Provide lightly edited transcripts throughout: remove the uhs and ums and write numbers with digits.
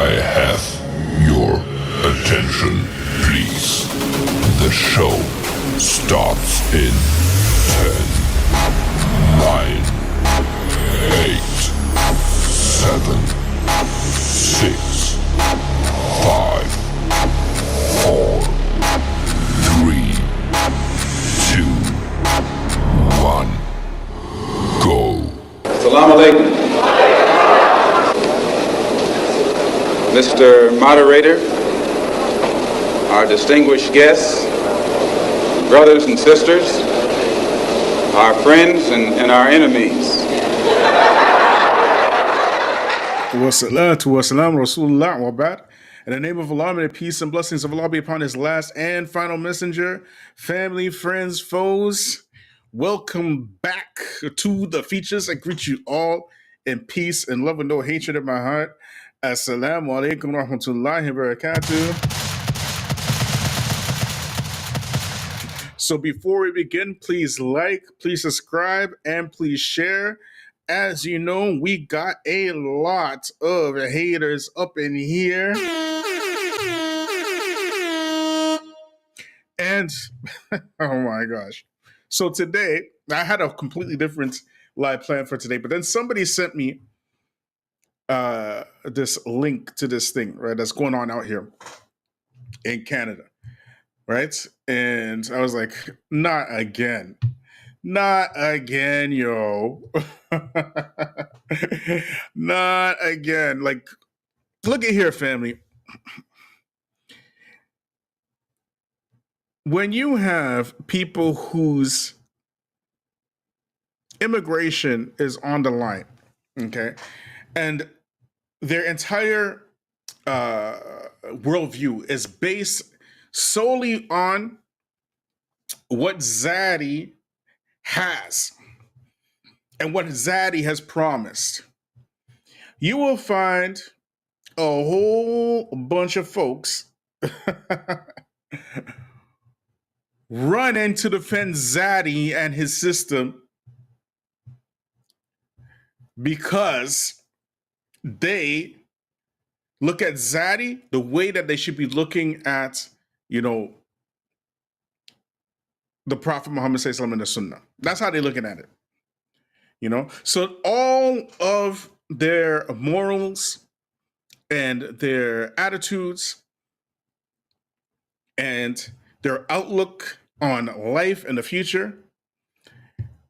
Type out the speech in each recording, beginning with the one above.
I have your attention, please. The show starts in 10, 9, 8, 7, 6, 5, 4, 3, 2, 1, go. Salaam Alaikum. Mr. Moderator, our distinguished guests, brothers and sisters, our friends and our enemies. Wassalatu wassalam Rasulullah wa ba'd. In the name of Allah, may the peace and blessings of Allah be upon his last and final messenger, family, friends, foes. Welcome back to the Feachaz. I greet you all in peace and love with no hatred in my heart. Assalamu Alaikum wa rahmatullahi wa barakatuh. So before we begin, please like, please subscribe, and please share. As you know, we got a lot of haters up in here. And, oh my gosh. So today, I had a completely different live plan for today, but then somebody sent me this link to this thing, right, that's going on out here in Canada, right? And I was like, not again. Not again, yo. Not again. Like, look at here, family. When you have people whose immigration is on the line, okay, and their entire worldview is based solely on what Zaddy has and what Zaddy has promised, you will find a whole bunch of folks run in to defend Zaddy and his system because they look at Zaddy the way that they should be looking at, the Prophet Muhammad sallallahu and the Sunnah. That's how they're looking at it. So all of their morals and their attitudes and their outlook on life and the future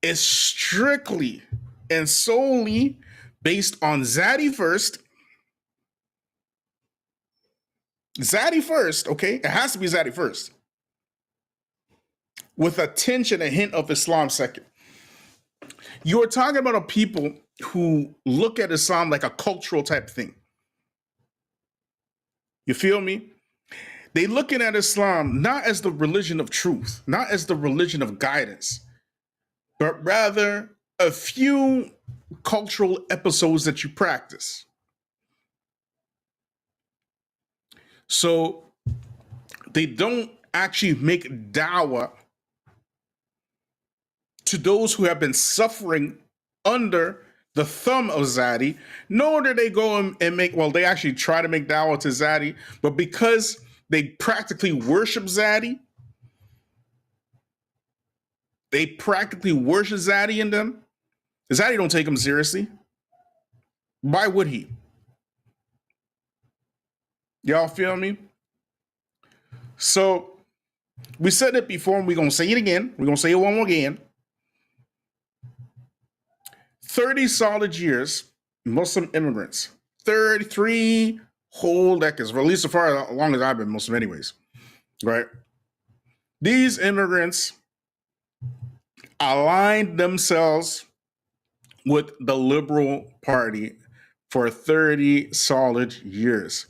is strictly and solely based on Zaddy first. Zaddy first, okay? It has to be Zaddy first. With a tinge and a hint of Islam second. You're talking about a people who look at Islam like a cultural type thing. You feel me? They looking at Islam not as the religion of truth, not as the religion of guidance, but rather a few cultural episodes that you practice. So they don't actually make dawah to those who have been suffering under the thumb of Zaddy, nor do they go and make, they actually try to make dawah to Zaddy, but because they practically worship Zaddy, in them, Zaddy don't take them seriously. Why would he? Y'all feel me? So we said it before and we're going to say it again. We're going to say it one more again. 30 solid years, Muslim immigrants, 33 whole decades, or at least as far long as I've been Muslim anyways, right? These immigrants aligned themselves with the Liberal Party for 30 solid years.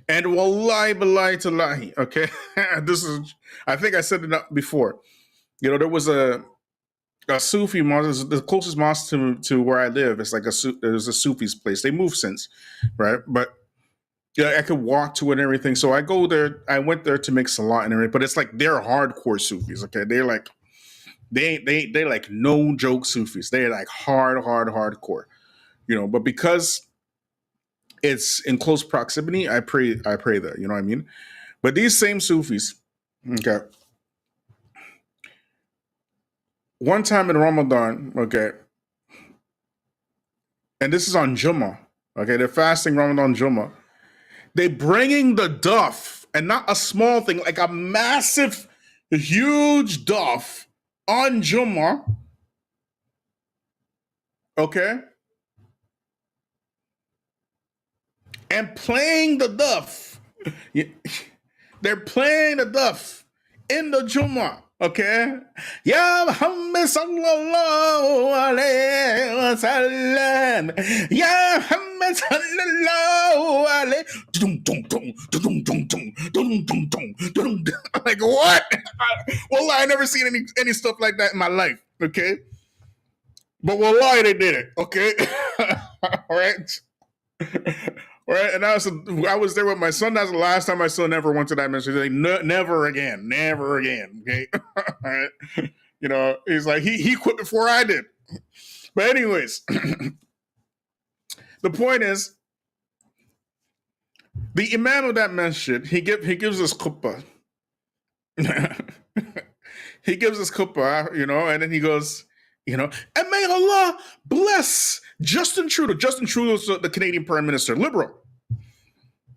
And wallahi billahi talahi, okay? I think I said it before. There was a Sufi mosque, the closest mosque to where I live. It's like there's a Sufi's place. They moved since, right? But I could walk to it and everything. So I go there. I went there to make salat and everything. But it's like they're hardcore Sufis, okay? They're like they like no joke Sufis. They're like hardcore, But because it's in close proximity, I pray there. You know what I mean? But these same Sufis, okay, one time in Ramadan, okay, and this is on Jummah, okay, they're fasting Ramadan Jummah. They bringing the duff, and not a small thing, like a massive, huge duff on Jummah, okay, and playing the duff. They're playing the duff in the Jummah. Okay, Ya Muhammad sallallahu alayhi wa sallam, Ya Muhammad sallallahu alayhi. Like what? Well, I never seen any stuff like that in my life. Okay, but wallahi they did it. Okay, all right. Right, and I was there with my son. That's the last time my son ever went to that ministry. Like, never again. Okay, all right. You know, he's like he quit before I did. But anyways, the point is, the imam of that masjid, he gives us khutbah. He gives us khutbah, you know, and then he goes, you know, and may Allah bless Justin Trudeau. Justin Trudeau is the Canadian Prime Minister, liberal.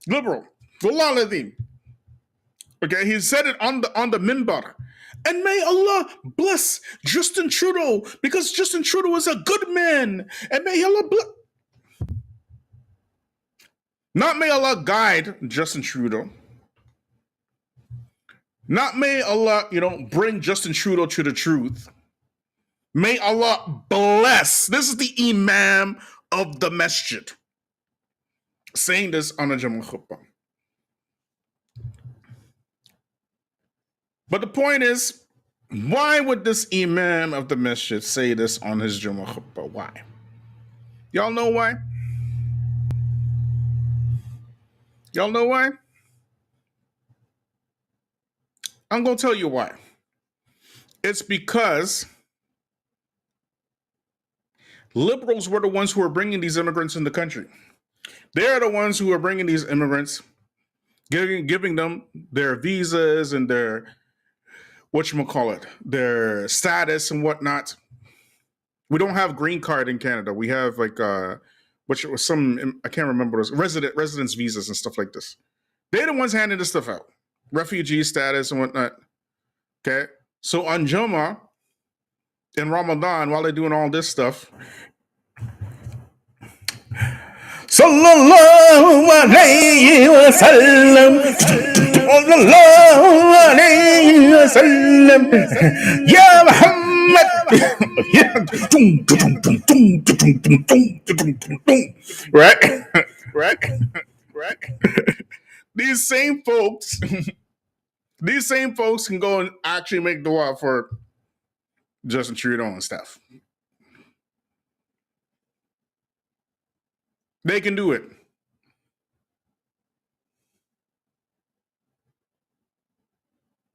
Wallah ladhim. Okay, he said it on the minbar. And may Allah bless Justin Trudeau, because Justin Trudeau is a good man. And may Allah bless. Not may Allah guide Justin Trudeau. Not may Allah, you know, bring Justin Trudeau to the truth. May Allah bless. This is the imam of the masjid saying this on a Jummah khutbah. But the point is, why would this imam of the masjid say this on his Jummah khutbah? Why? Y'all know why? Y'all know why? I'm going to tell you why. It's because liberals were the ones who were bringing these immigrants in the country. They're the ones who are bringing these immigrants, giving them their visas and their, their status and whatnot. We don't have green card in Canada. We have like, I can't remember, residence visas and stuff like this. They're the ones handing this stuff out. Refugee status and whatnot. Okay. So on Jummah, in Ramadan, while they're doing all this stuff, Sallallahu alayhi wa sallam, Sallallahu alayhi wa sallam, Ya Muhammad. Right. These same folks can go and actually make dua for Justin Trudeau and stuff. They can do it.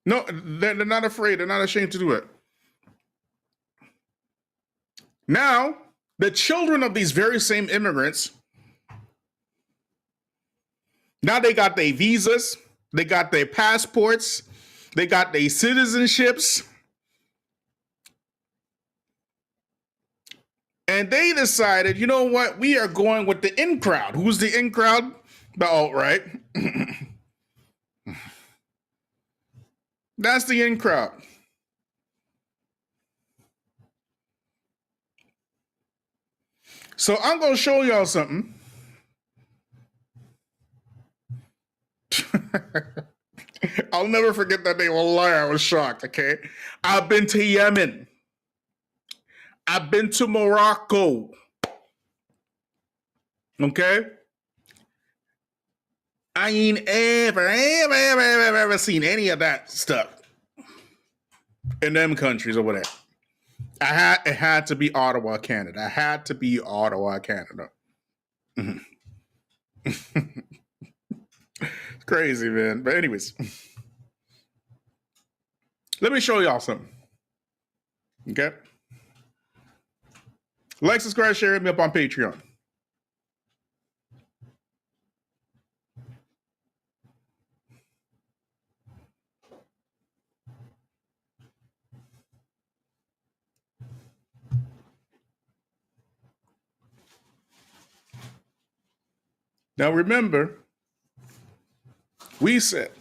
No, they're not afraid. They're not ashamed to do it. Now, the children of these very same immigrants, now they got their visas, they got their passports, they got their citizenships, and they decided, you know what, we are going with the in crowd. Who's the in crowd? The alt-right. That's the in crowd. So I'm going to show y'all something. I'll never forget that day. Wallahi, I was shocked, okay? I've been to Yemen. I've been to Morocco. Okay? I ain't ever seen any of that stuff in them countries or whatever. It had to be Ottawa, Canada. It's crazy, man. But anyways, let me show y'all something. Okay? Like, subscribe, share, hit me up on Patreon. Now remember, we said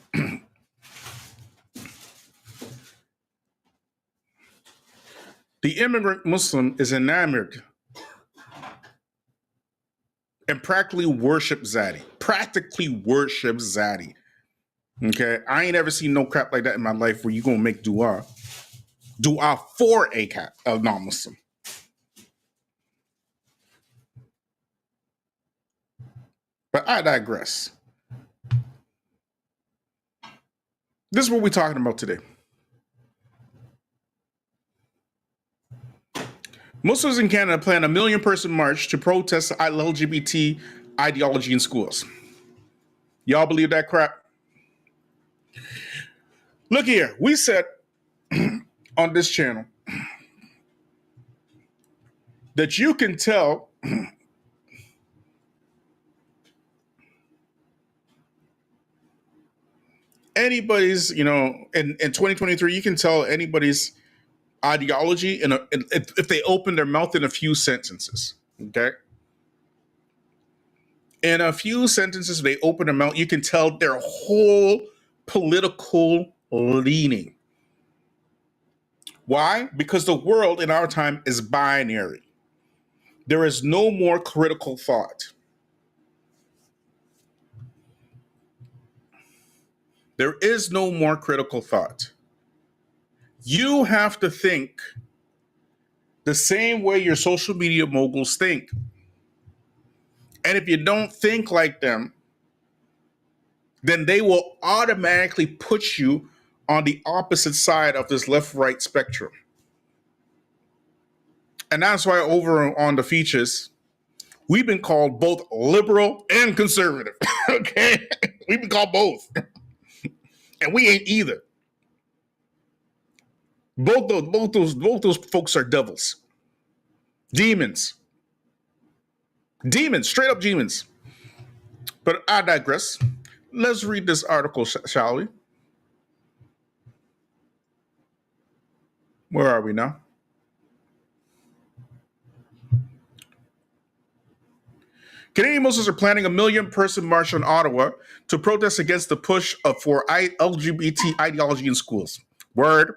the immigrant Muslim is enamored and practically worships Zaddy. Okay, I ain't ever seen no crap like that in my life where you gonna make dua for a non-Muslim. But I digress. This is what we're talking about today. Muslims in Canada plan a 1 million-person march to protest LGBT ideology in schools. Y'all believe that crap? Look here, we said on this channel that you can tell anybody's, in 2023, you can tell anybody's ideology if they open their mouth in a few sentences. Okay? In a few sentences, they open their mouth, you can tell their whole political leaning. Why? Because the world in our time is binary. There is no more critical thought. There is no more critical thought. You have to think the same way your social media moguls think. And if you don't think like them, then they will automatically put you on the opposite side of this left-right spectrum. And that's why over on the Feachaz, we've been called both liberal and conservative. Okay? We've been called both. And we ain't either. Both those folks are devils. Demons. Demons, straight up demons. But I digress. Let's read this article, shall we? Where are we now? Canadian Muslims are planning a 1 million-person march on Ottawa to protest against the push for LGBT ideology in schools. Word.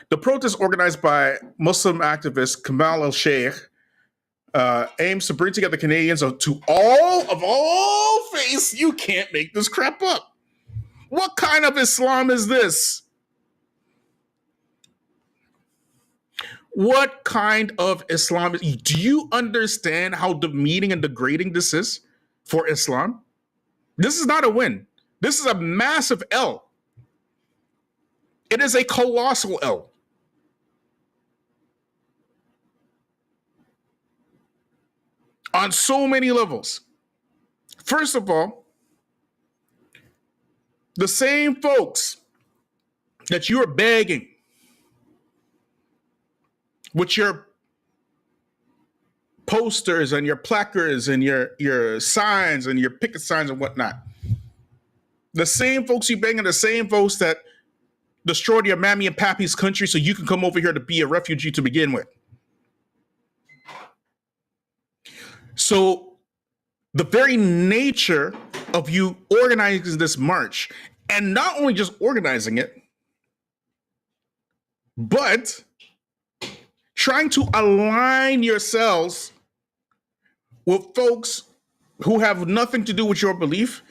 The protest, organized by Muslim activist Kamal El-Sheikh, aims to bring together Canadians of all faiths. You can't make this crap up. What kind of Islam is this? What kind of Islam? Do you understand how demeaning and degrading this is for Islam? This is not a win. This is a massive L. It is a colossal L. On so many levels. First of all, the same folks that you are begging with your posters and your placards and your signs and your picket signs and whatnot. The same folks you bang are the same folks that destroyed your mammy and pappy's country so you can come over here to be a refugee to begin with. So the very nature of you organizing this march, and not only just organizing it, but trying to align yourselves with folks who have nothing to do with your belief,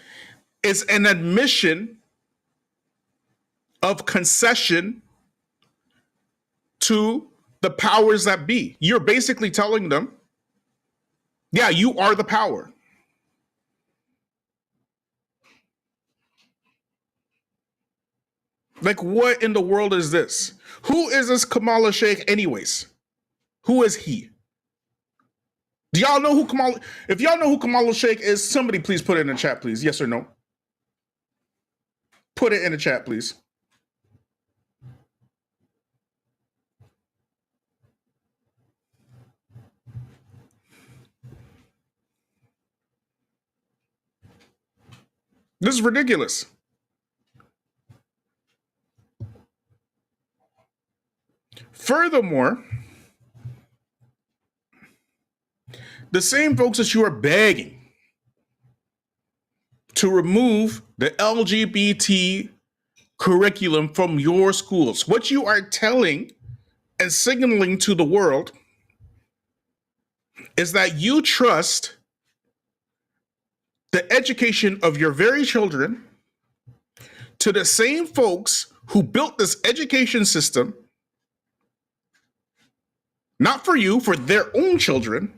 is an admission of concession to the powers that be. You're basically telling them, yeah, you are the power. Like, what in the world is this? Who is this Kamala Sheikh anyways? Who is he? Do y'all know who Kamala? If y'all know who Kamala Sheikh is, somebody please put it in the chat, please. Yes or no? Put it in the chat, please. This is ridiculous. Furthermore, the same folks that you are begging to remove the LGBT curriculum from your schools. What you are telling and signaling to the world is that you trust the education of your very children to the same folks who built this education system, not for you, for their own children.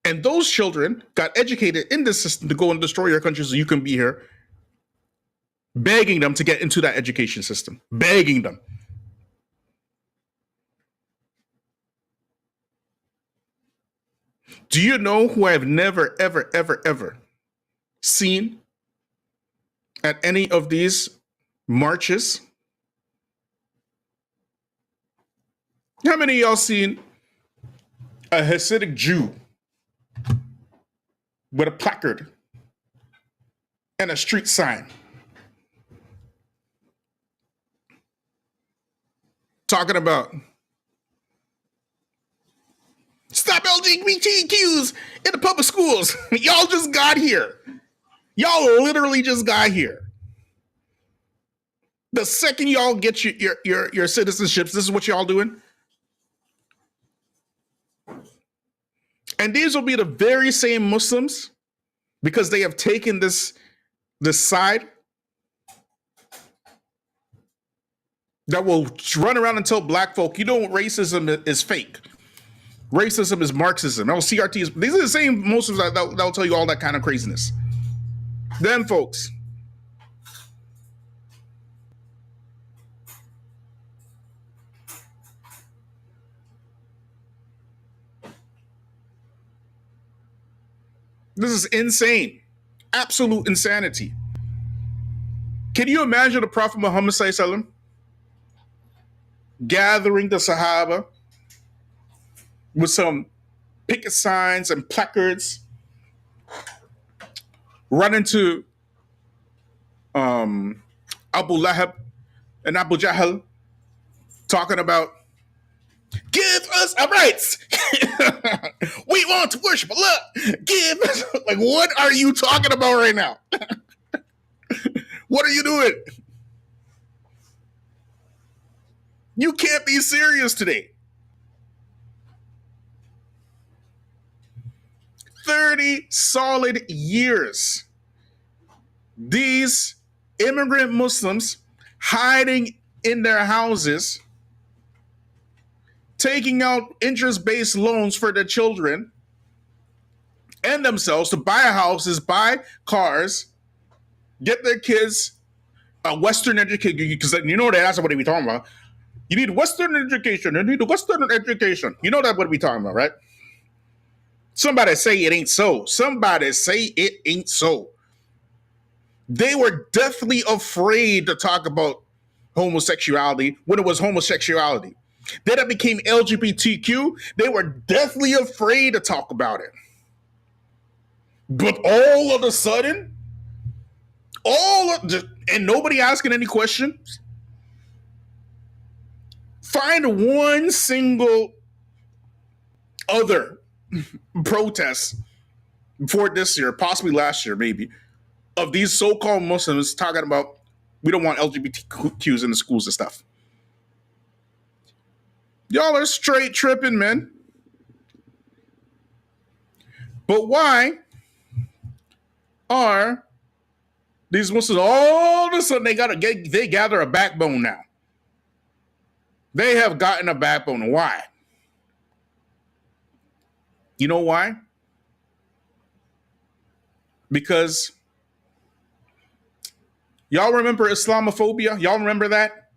And those children got educated in this system to go and destroy your country so you can be here, begging them to get into that education system, begging them. Do you know who I've never, ever, ever, ever seen at any of these marches? How many of y'all seen a Hasidic Jew with a placard and a street sign talking about stop LGBTQs in the public schools? Y'all just got here. Y'all literally just got here. The second y'all get your citizenships, this is what y'all doing. And these will be the very same Muslims, because they have taken this side, that will run around and tell black folk, you know, racism is fake. Racism is Marxism. CRT is. These are the same Muslims that will tell you all that kind of craziness. Them folks. This is insane. Absolute insanity. Can you imagine the Prophet Muhammad ﷺ gathering the Sahaba with some picket signs and placards, running to Abu Lahab and Abu Jahl, talking about, give us our rights. We want to worship Allah. Give us. Like, what are you talking about right now? What are you doing? You can't be serious today. 30 solid years. These immigrant Muslims hiding in their houses, taking out interest-based loans for their children and themselves to buy houses, buy cars, get their kids a Western education, because you know that's what we talking about. You need Western education. You need a Western education. You know that's what we talking about, right? Somebody say it ain't so. Somebody say it ain't so. They were deathly afraid to talk about homosexuality when it was homosexuality. Then it became LGBTQ. They were deathly afraid to talk about it. But all of a sudden, and nobody asking any questions. Find one single other protest for this year, possibly last year, maybe, of these so-called Muslims talking about we don't want LGBTQs in the schools and stuff. Y'all are straight tripping, man. But why are these Muslims all of a sudden they gather a backbone now? They have gotten a backbone. Why? You know why? Because y'all remember Islamophobia? Y'all remember that?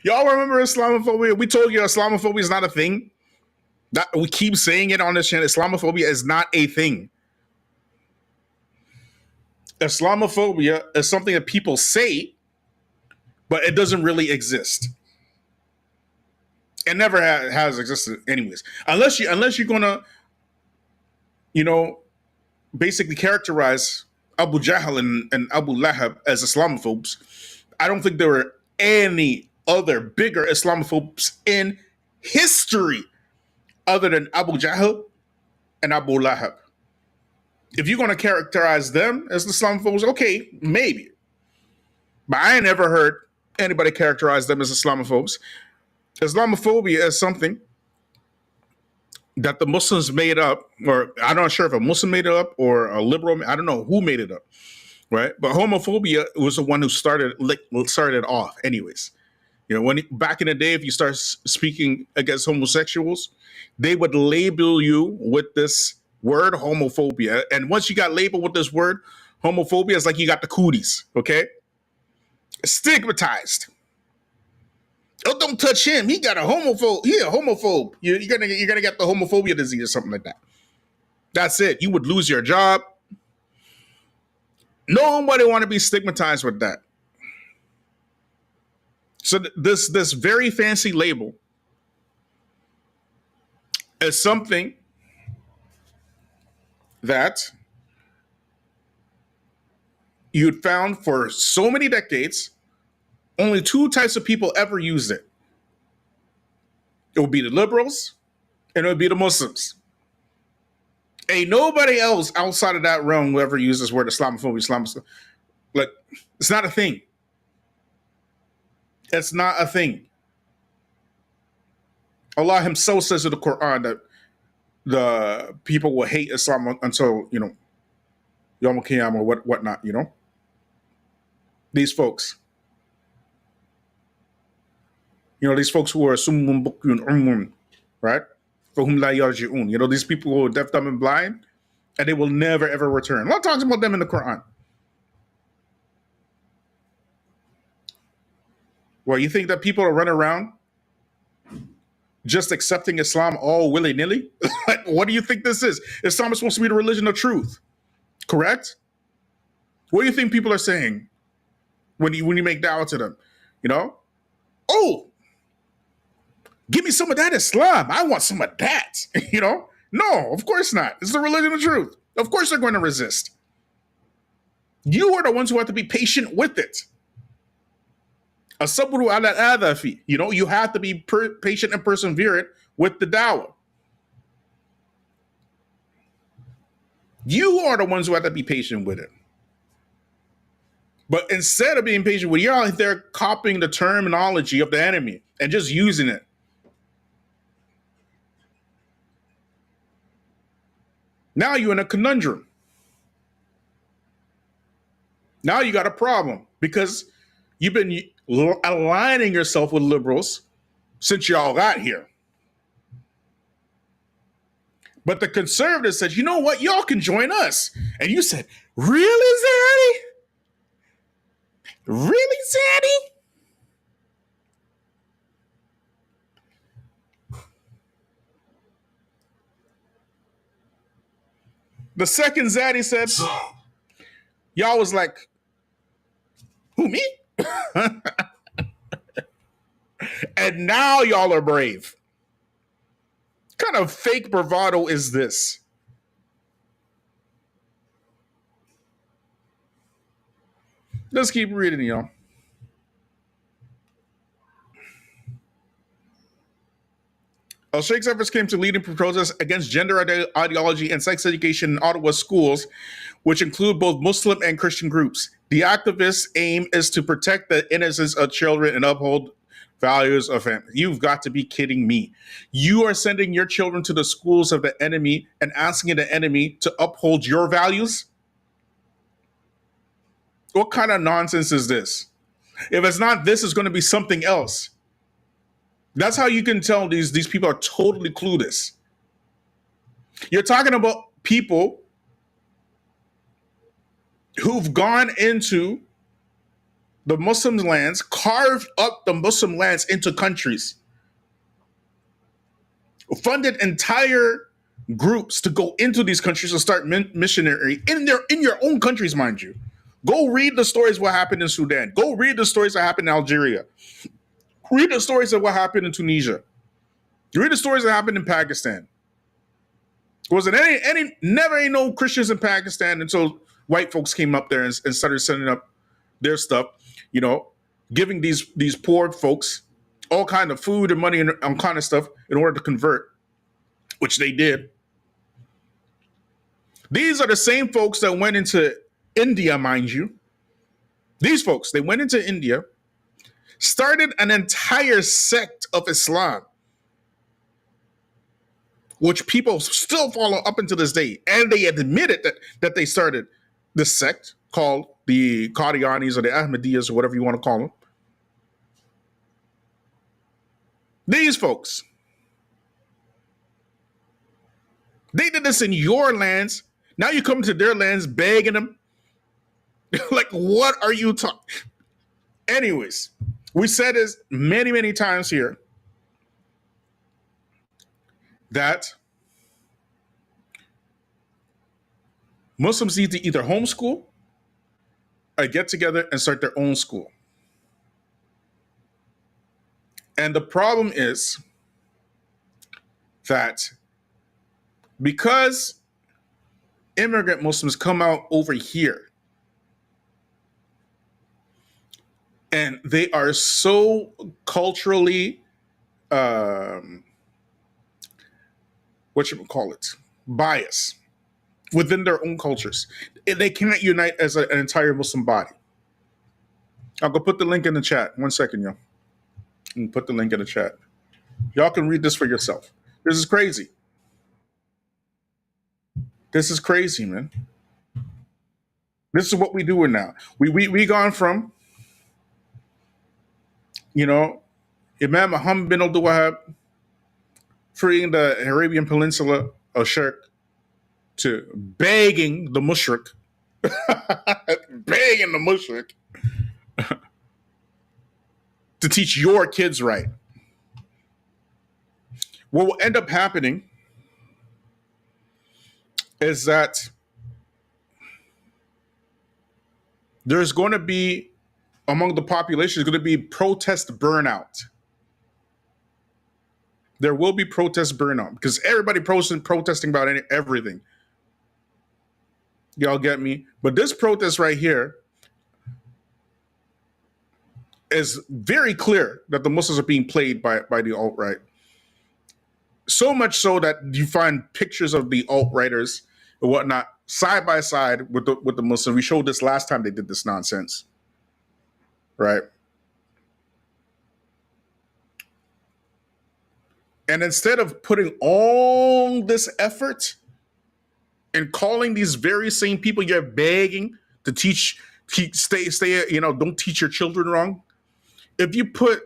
Y'all remember Islamophobia? We told you Islamophobia is not a thing. That we keep saying it on this channel. Islamophobia is not a thing. Islamophobia is something that people say, but it doesn't really exist. It never has existed, anyways. Unless you're gonna, basically characterize Abu Jahl and Abu Lahab as Islamophobes. I don't think there were any other bigger Islamophobes in history other than Abu Jahl and Abu Lahab. If you're going to characterize them as Islamophobes, okay, maybe. But I ain't never heard anybody characterize them as Islamophobes. Islamophobia is something that the Muslims made up, or I'm not sure if a Muslim made it up or a liberal, I don't know who made it up, right? But homophobia was the one who started it off anyways. You know, when back in the day, if you start speaking against homosexuals, they would label you with this word homophobia. And once you got labeled with this word homophobia, it's like you got the cooties, okay? Stigmatized. Oh, don't touch him. He got a homophobe. He a homophobe. You're gonna get the homophobia disease or something like that. That's it. You would lose your job. Nobody want to be stigmatized with that. So this very fancy label is something that you'd found for so many decades. Only two types of people ever used it. It would be the liberals and it would be the Muslims. Ain't nobody else outside of that realm who ever used this word Islamophobia. Like, it's not a thing. It's not a thing. Allah himself says in the Quran that the people will hate Islam until, Yom Qiyamah or whatnot, These folks. These folks who are summun bukyun ummun, right? For whom la yarji'un. These people who are deaf, dumb, and blind, and they will never, ever return. Allah talks about them in the Quran. Well, you think that people are running around just accepting Islam all willy-nilly? What do you think this is? Islam is supposed to be the religion of truth, correct? What do you think people are saying when you make da'wah to them? Oh, give me some of that Islam. I want some of that. No, of course not. It's the religion of truth. Of course they're going to resist. You are the ones who have to be patient with it. As-sabru ala adafi. You have to be patient and perseverant with the dawah. You are the ones who have to be patient with it. But instead of being patient with it, you're out there copying the terminology of the enemy and just using it. Now you're in a conundrum. Now you got a problem because you've been aligning yourself with liberals since y'all got here. But the conservatives said, you know what? Y'all can join us. And you said, really, Zaddy? Really, Zaddy? The second Zaddy said, y'all was like, who, me? And now y'all are brave. What kind of fake bravado is this? Let's keep reading, y'all. Al-Sheikh's efforts came to leading protests against gender ideology and sex education in Ottawa schools, which include both Muslim and Christian groups. The activists' aim is to protect the innocence of children and uphold values of family. You've got to be kidding me. You are sending your children to the schools of the enemy and asking the enemy to uphold your values? What kind of nonsense is this? If it's not this, it's going to be something else. That's how you can tell these people are totally clueless. You're talking about people who've gone into the Muslim lands, carved up the Muslim lands into countries, funded entire groups to go into these countries and start missionary in your own countries, mind you. Go read the stories of what happened in Sudan. Go read the stories that happened in Algeria. Read the stories of what happened in Tunisia. Read the stories that happened in Pakistan. Wasn't never ain't no Christians in Pakistan until white folks came up there and started sending up their stuff, giving these poor folks all kind of food and money and all kind of stuff in order to convert, which they did. These are the same folks that went into India, mind you. These folks, they went into India, started an entire sect of Islam, which people still follow up until this day. And they admitted that they started this sect called the Qadianis or the Ahmadiyyas or whatever you want to call them. These folks, they did this in your lands. Now you come to their lands begging them. Like, what are you talking? Anyways, we said this many, many times here that Muslims need to either homeschool or get together and start their own school. And the problem is that because immigrant Muslims come out over here and they are so culturally, biased within their own cultures, they cannot unite as an entire Muslim body. I'll go put the link in the chat. 1 second, y'all. And put the link in the chat. Y'all can read this for yourself. This is crazy. This is crazy, man. This is what we doing now. We gone from, Imam Muhammad bin Abdul Wahab freeing the Arabian Peninsula of Shirk to begging the mushrik, to teach your kids right. What will end up happening is that there's going to be, among the population, there's going to be protest burnout. There will be protest burnout because everybody protesting about everything. Y'all get me? But this protest right here is very clear that the Muslims are being played by the alt-right. So much so that you find pictures of the alt-righters and whatnot side by side with the Muslims. We showed this last time they did this nonsense, right? And instead of putting all this effort and calling these very same people you're begging to stay, don't teach your children wrong. If you put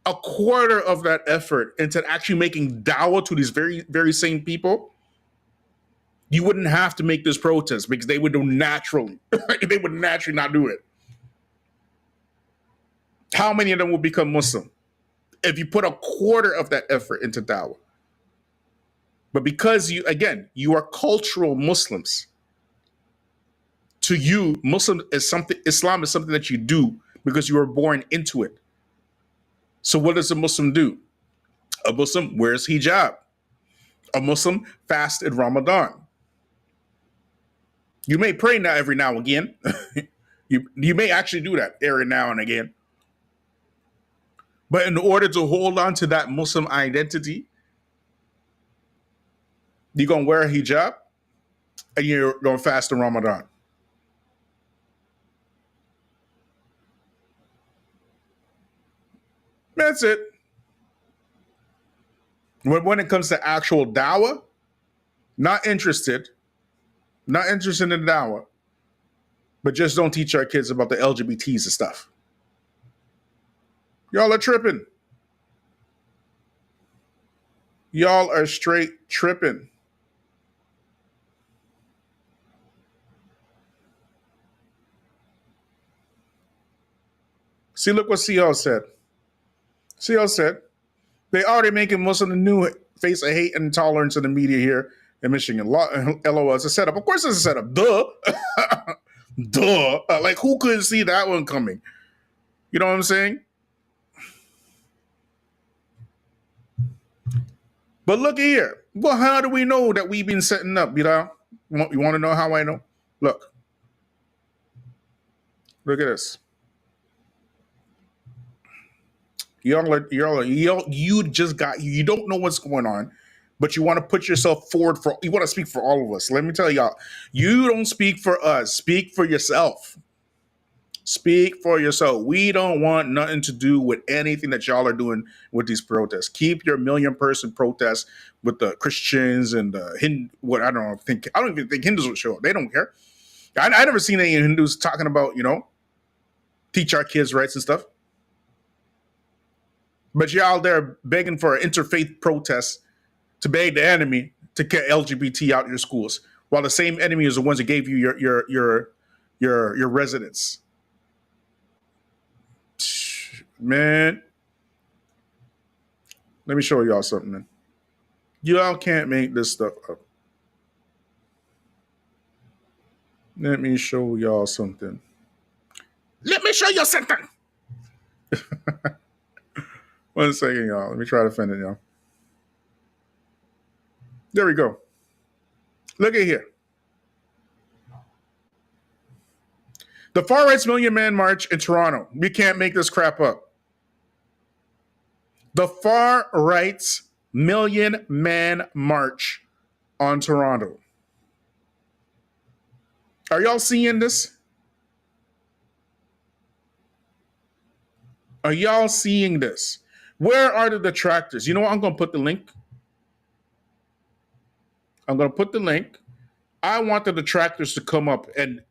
a quarter of that effort into actually making dawah to these very, very same people, you wouldn't have to make this protest because they would do naturally. They would naturally not do it. How many of them will become Muslim if you put a quarter of that effort into dawah? But because you are cultural Muslims. To you, Islam is something that you do because you were born into it. So what does a Muslim do? A Muslim wears hijab. A Muslim fasts in Ramadan. You may pray now every now and again. You may actually do that every now and again. But in order to hold on to that Muslim identity, you're going to wear a hijab and you're going to fast in Ramadan. That's it. When it comes to actual dawah, not interested in the dawah, but just don't teach our kids about the LGBTs and stuff. Y'all are tripping. Y'all are straight tripping. See, look what CL said. CL said, they already making Muslim the new face of hate and intolerance in the media here in Michigan. LOL, it's a setup. Of course it's a setup. Duh. Duh. Like, who couldn't see that one coming? You know what I'm saying? But look here. Well, how do we know that we've been setting up? You want to know how I know? Look. Look at this. You don't know what's going on but you want to put yourself forward you want to speak for all of us. Let me tell y'all, you don't speak for us. Speak for yourself. Speak for yourself. We don't want nothing to do with anything that y'all are doing with these protests. Keep your million-person protests with the Christians and the what I don't even think Hindus will show up. They don't care. I never seen any Hindus talking about, teach our kids rights and stuff. But y'all there begging for an interfaith protest to beg the enemy to get LGBT out of your schools, while the same enemy is the ones that gave you your residence. Man, let me show y'all something, man. Y'all can't make this stuff up. Let me show y'all something. Let me show you something. 1 second, y'all. Let me try to find it, y'all. There we go. Look at here. The Far Right's Million Man March in Toronto. We can't make this crap up. The Far Right's Million Man March on Toronto. Are y'all seeing this? Are y'all seeing this? Where are the detractors? You know what? I'm going to put the link. I want the detractors to come up and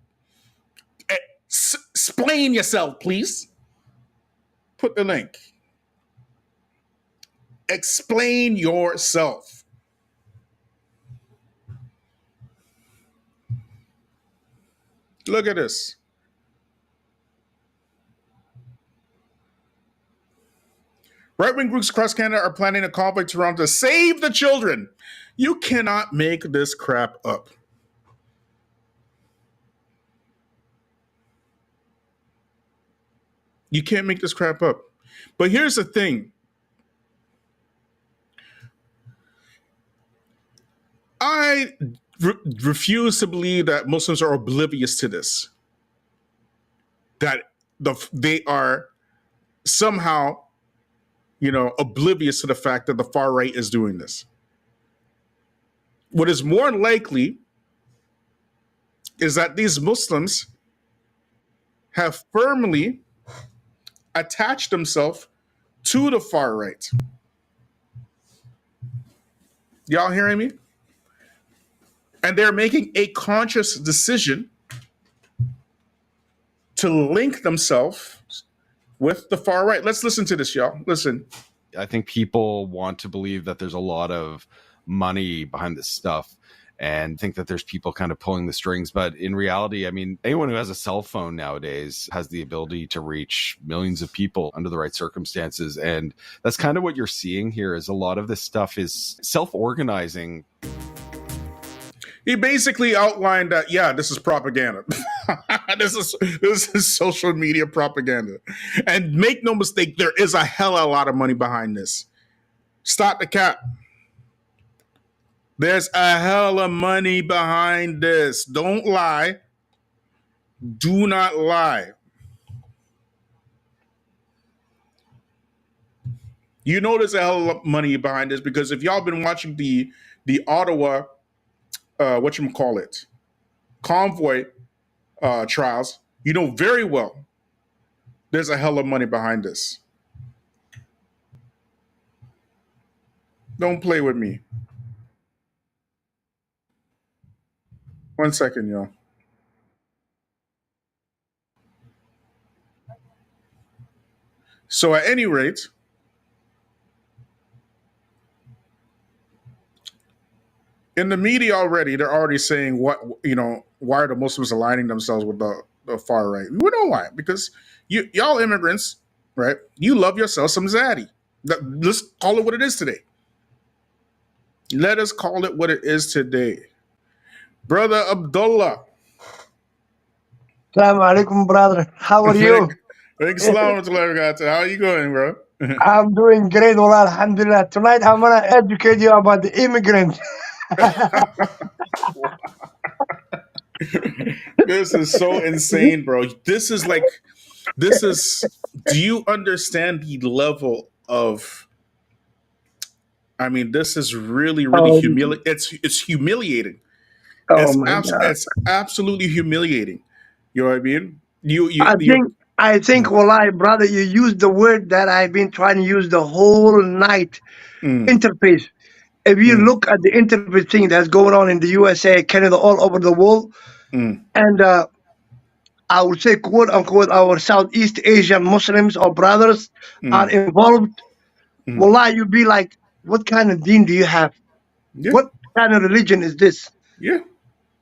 explain yourself, please. Put the link. Explain yourself. Look at this. Right-wing groups across Canada are planning a convoy to Toronto to save the children. You cannot make this crap up. You can't make this crap up. But here's the thing. I refuse to believe that Muslims are oblivious to this. That they are somehow, oblivious to the fact that the far right is doing this. What is more likely is that these Muslims have firmly attached themselves to the far right. Y'all hearing me? And they're making a conscious decision to link themselves with the far right. Let's listen to this, y'all. Listen. I think people want to believe that there's a lot of money behind this stuff and think that there's people kind of pulling the strings. But in reality, I mean, anyone who has a cell phone nowadays has the ability to reach millions of people under the right circumstances. And that's kind of what you're seeing here is a lot of this stuff is self-organizing. He basically outlined that, this is propaganda. this is social media propaganda. And make no mistake, there is a hell of a lot of money behind this. Stop the cap. There's a hell of money behind this. Don't lie. Do not lie. You know there's a hell of money behind this because if y'all been watching the Ottawa convoy trials, you know very well there's a hell of money behind this. Don't play with me. 1 second, y'all. So at any rate, in the media already, they're already saying why are the Muslims aligning themselves with the far right? We know why. Because y'all immigrants, right? You love yourself some Zaddy. Let's call it what it is today. Let us call it what it is today. Brother Abdullah. Salaam Alaikum, brother. How are you? Salaam Alaikum. How are you going, bro? I'm doing great, wallah, alhamdulillah. Tonight I'm going to educate you about the immigrants. This is so insane, bro. Do you understand the level of I mean, this is really, really Oh, humiliating. It's humiliating. oh my God. It's absolutely humiliating. You know what I mean? I You. think, I think, wallahi, brother, you used the word that I've been trying to use the whole night. Mm, Interface. If you mm, look at the interface thing that's going on in the USA, Canada, all over the world, mm, and I would say, quote unquote, our Southeast Asian Muslims or brothers are mm, involved, mm. wallah, you'd be like, what kind of deen do you have? Yeah, What kind of religion is this? yeah.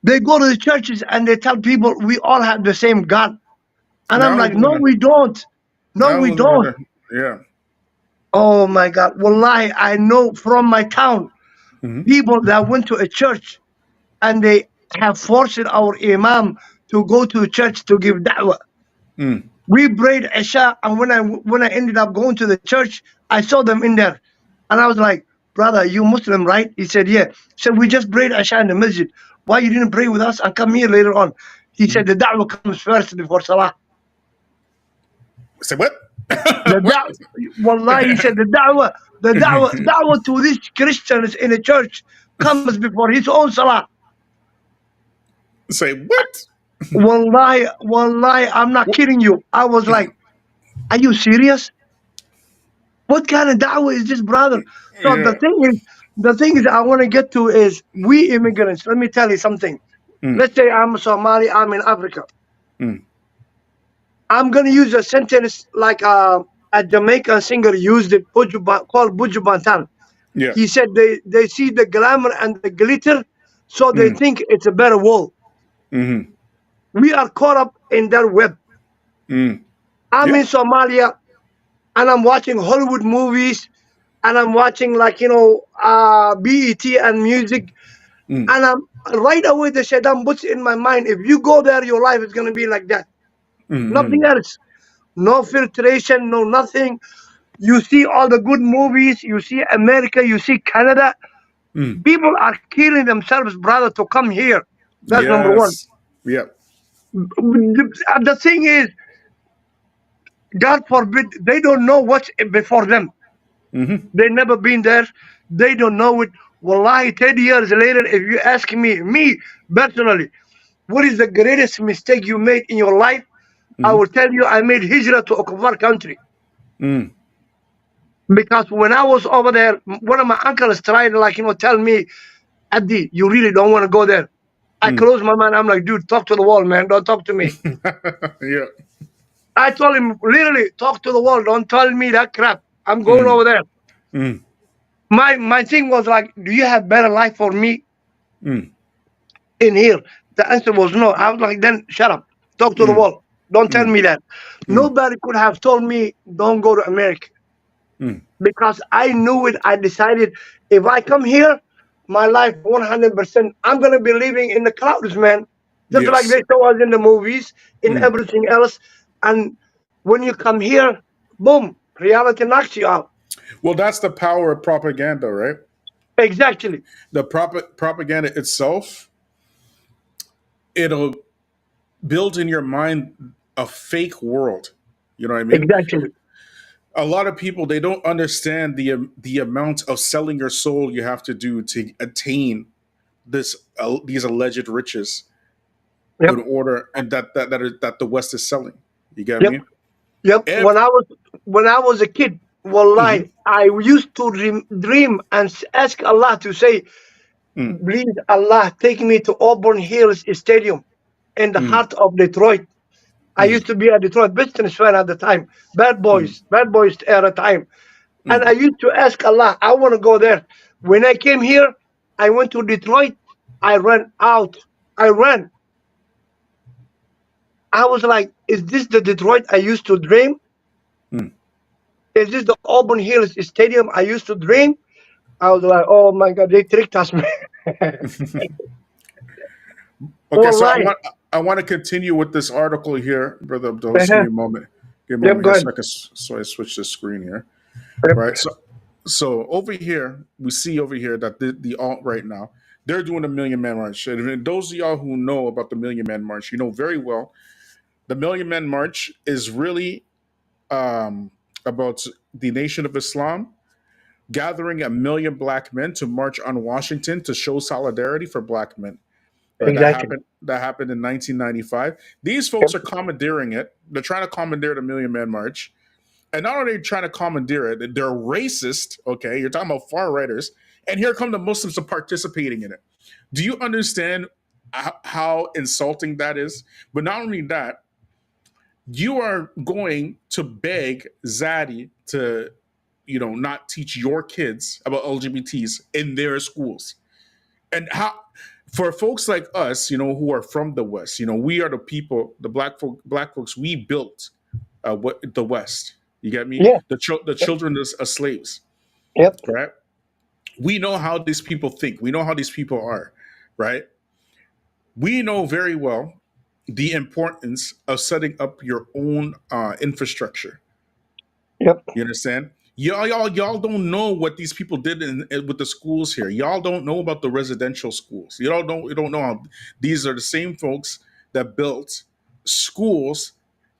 They go to the churches and they tell people we all have the same God. And I'm like, no, Na'udhu we don't. No, we don't. billah. Yeah. Oh my God. Wallahi, I know from my town Mm-hmm. people that went to a church and they have forced our imam to go to church to give da'wah. Mm. We prayed Isha, and when I ended up going to the church, I saw them in there, and I was like, "Brother, you Muslim, right?" He said, "Yeah." He said, "We just prayed Isha in the masjid. Why you didn't pray with us and come here later on?" He said, Mm-hmm. "The da'wah comes first before salah." Say what? The What? da'wah, wallahi, he said, da'wah to these Christians in the church comes before his own salah. Say what? Wallahi, I'm not kidding you. I was like, "Are you serious? What kind of da'wah is this, brother?" So Yeah. the thing is, I want to get to is we immigrants. Let me tell you something. Mm, Let's say I'm Somali, I'm in Africa. mm. I'm gonna use a sentence like a Jamaican singer used it, called Buju Bantan. Yeah. He said they see the glamour and the glitter, so they Mm, think it's a better world. mm-hmm. We are caught up in their web. Mm. I'm Yeah. in Somalia and I'm watching Hollywood movies and I'm watching BET and music. Mm, And I'm right away the shaitan puts in my mind, if you go there, your life is gonna be like that. mm-hmm. Nothing else. No filtration, no nothing. You see all the good movies, you see America, you see Canada. Mm. People are killing themselves, brother, to come here. That's number one. Yes. Yeah. The thing is, God forbid, they don't know what's before them. Mm-hmm. They never been there. They don't know it. Wallahi, 10 years later, if you ask me personally, what is the greatest mistake you made in your life? I Mm-hmm. will tell you, I made hijrah to a Kufar country. Mm. Because when I was over there, one of my uncles tried to, tell me, Abdi, you really don't want to go there. I Mm. closed my mind. I'm like, dude, talk to the wall, man. Don't talk to me. Yeah. I told him, literally, talk to the wall. Don't tell me that crap. I'm going Mm. over there. Mm. My thing was like, do you have better life for me Mm. in here? The answer was no. I was like, then shut up. Talk to the Mm. wall. Don't tell Mm. me that. Mm. Nobody could have told me, don't go to America. Mm. Because I knew it. I decided if I come here, my life 100%, I'm going to be living in the clouds, man. Just like Yes. they show us in the movies, in Mm. everything else. And when you come here, boom, reality knocks you out. Well, that's the power of propaganda, right? Exactly. The propaganda itself, it'll build in your mind a fake world. You know what I mean? Exactly. A lot of people, they don't understand the amount of selling your soul you have to do to attain these alleged riches in Yep. order, and that the West is selling. You get Yep. me? Yep. Every, When I was a kid, mm-hmm, wallahi, I used to dream and ask Allah to say, mm, please Allah, take me to Auburn Hills Stadium in the mm, heart of Detroit. I mm, used to be a Detroit Pistons fan at the time. mm, Bad boys era time. And mm. I used to ask Allah, I want to go there. When I came here, I went to Detroit. I ran out. I ran. I was like, is this the Detroit I used to dream? Mm. Is this the Auburn Hills Stadium I used to dream? I was like, oh my God, they tricked us, man. Okay, so Wallahi. I want to continue with this article here, brother Abdul. Just give Uh-huh. me a moment. Give me a Yep, moment go here, ahead. so I switch the screen here. Yep. Right. So over here, we see over here that the alt right now, they're doing a Million Man March. And those of y'all who know about the Million Man March, you know very well the Million Man March is really about the Nation of Islam gathering 1 million black men to march on Washington to show solidarity for black men. Right, Exactly. that happened in 1995. These folks Yep. are commandeering it. They're trying to commandeer the Million Man March. And not only are they trying to commandeer it, they're racist. Okay, you're talking about far righters. And here come the Muslims participating in it. Do you understand how insulting that is? But not only that, you are going to beg Zaddy to, not teach your kids about LGBTs in their schools. And how, for folks like us, who are from the West, we are the people, the black folks, we built the West. You get me? Yeah. The children of slaves, Yep. right? We know how these people think. We know how these people are, right? We know very well the importance of setting up your own infrastructure. Yep. You understand? Y'all don't know what these people did with the schools here. Y'all don't know about the residential schools. You don't know how these are the same folks that built schools,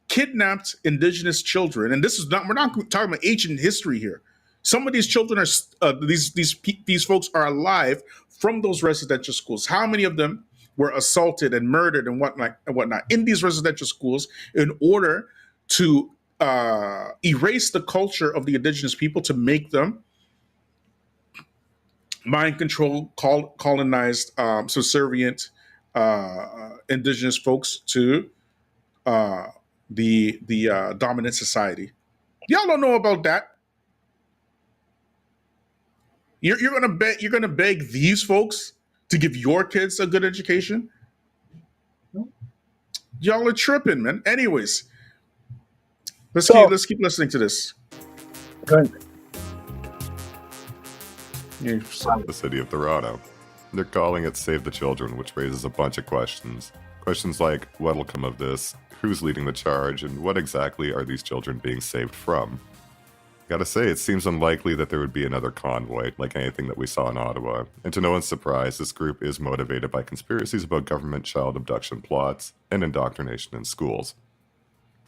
kidnapped indigenous children, and we're not talking about ancient history here. Some of these children are these folks are alive from those residential schools. How many of them were assaulted and murdered and whatnot in these residential schools in order to erase the culture of the indigenous people, to make them mind control, colonized, subservient indigenous folks to the dominant society. Y'all don't know about that. You're gonna beg these folks to give your kids a good education. Y'all are tripping, man. Anyways, let's keep listening to this. Good. The city of Toronto. They're calling it Save the Children, which raises a bunch of questions. Questions like, what'll come of this, who's leading the charge, and what exactly are these children being saved from? Gotta say, it seems unlikely that there would be another convoy, like anything that we saw in Ottawa. And to no one's surprise, this group is motivated by conspiracies about government child abduction plots and indoctrination in schools.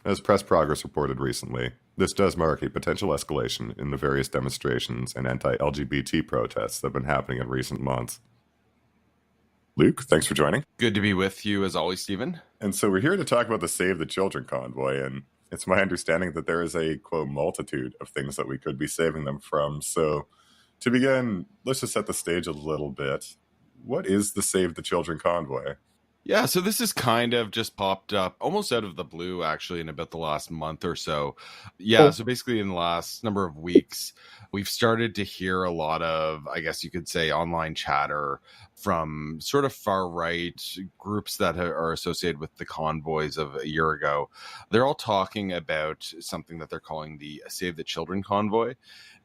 As Press Progress reported recently, this does mark a potential escalation in the various demonstrations and anti-LGBT protests that have been happening in recent months. Luke, thanks for joining. Good to be with you as always, Stephen. And so we're here to talk about the Save the Children convoy, and it's my understanding that there is a, quote, multitude of things that we could be saving them from. So to begin, let's just set the stage a little bit. What is the Save the Children convoy? Yeah, so this has kind of just popped up almost out of the blue, actually, in about the last month or so. Yeah, so basically in the last number of weeks, we've started to hear a lot of, I guess you could say, online chatter from sort of far-right groups that are associated with the convoys of a year ago. They're all talking about something that they're calling the Save the Children convoy.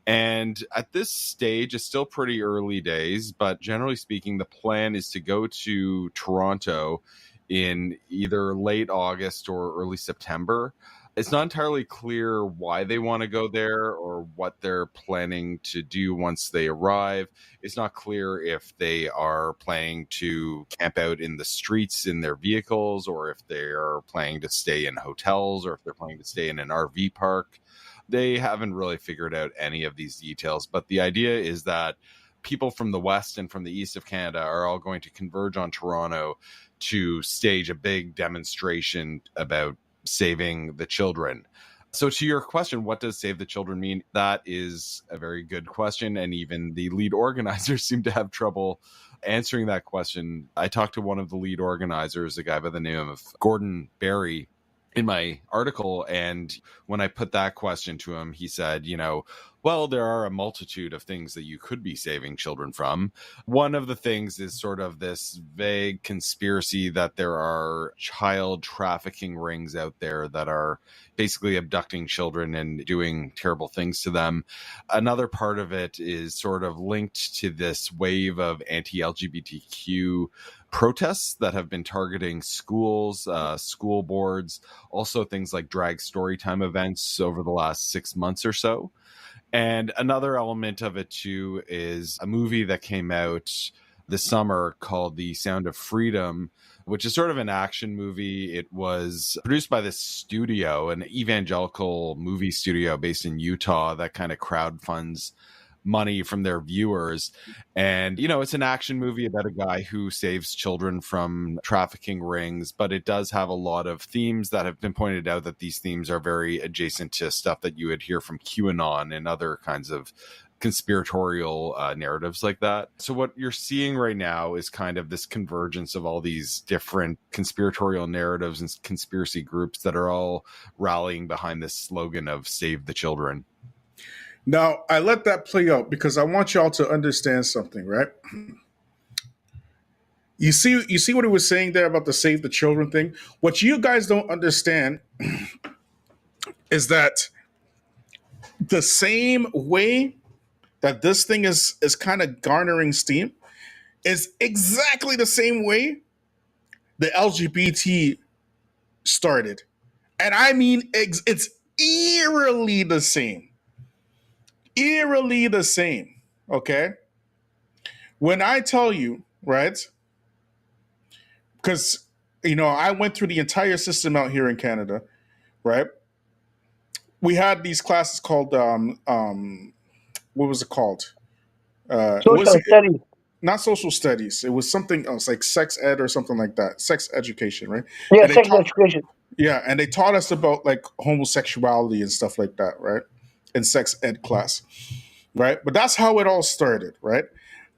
And at this stage, it's still pretty early days, but generally speaking, the plan is to go to Toronto in either late August or early September. It's not entirely clear why they want to go there or what they're planning to do once they arrive. It's not clear if they are planning to camp out in the streets in their vehicles, or if they are planning to stay in hotels, or if they're planning to stay in an RV park. They haven't really figured out any of these details, but the idea is that people from the West and from the East of Canada are all going to converge on Toronto to stage a big demonstration about saving the children. So to your question, what does Save the Children mean? That is a very good question, and even the lead organizers seem to have trouble answering that question. I talked to one of the lead organizers, a guy by the name of Gordon Barry, in my article, and when I put that question to him, he said, well, there are a multitude of things that you could be saving children from. One of the things is sort of this vague conspiracy that there are child trafficking rings out there that are basically abducting children and doing terrible things to them. Another part of it is sort of linked to this wave of anti-LGBTQ protests that have been targeting schools, school boards, also things like drag story time events over the last 6 months or so. And another element of it, too, is a movie that came out this summer called The Sound of Freedom, which is sort of an action movie. It was produced by this studio, an evangelical movie studio based in Utah that kind of crowdfunds money from their viewers. And, it's an action movie about a guy who saves children from trafficking rings, but it does have a lot of themes that have been pointed out that these themes are very adjacent to stuff that you would hear from QAnon and other kinds of conspiratorial narratives like that. So what you're seeing right now is kind of this convergence of all these different conspiratorial narratives and conspiracy groups that are all rallying behind this slogan of save the children. Now, I let that play out because I want y'all to understand something, right? You see what he was saying there about the save the children thing? What you guys don't understand is that the same way that this thing is kind of garnering steam is exactly the same way the LGBT started. And I mean, it's eerily the same. Eerily the same, okay? When I tell you, right, because, I went through the entire system out here in Canada, right? We had these classes called, what was it called? Social studies. Not social studies. It was something else, like sex ed or something like that. Sex education, right? Yeah, sex education. Yeah, and they taught us about like homosexuality and stuff like that, right? In sex ed class, right? But that's how it all started, right?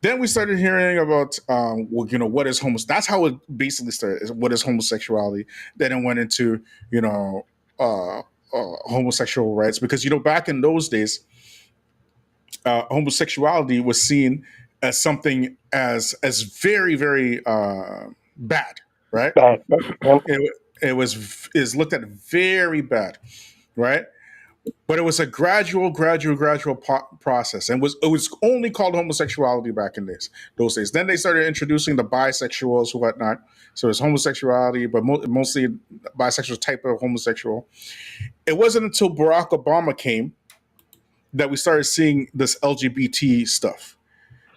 Then we started hearing about, what is that's how it basically started. What is homosexuality? Then it went into, homosexual rights, because back in those days, homosexuality was seen as something as very, very bad, right? Bad. It is looked at very bad, right? But it was a gradual process, and it was only called homosexuality back in those days. Then they started introducing the bisexuals, whatnot. So it's homosexuality, but mostly bisexual type of homosexual. It wasn't until Barack Obama came that we started seeing this LGBT stuff.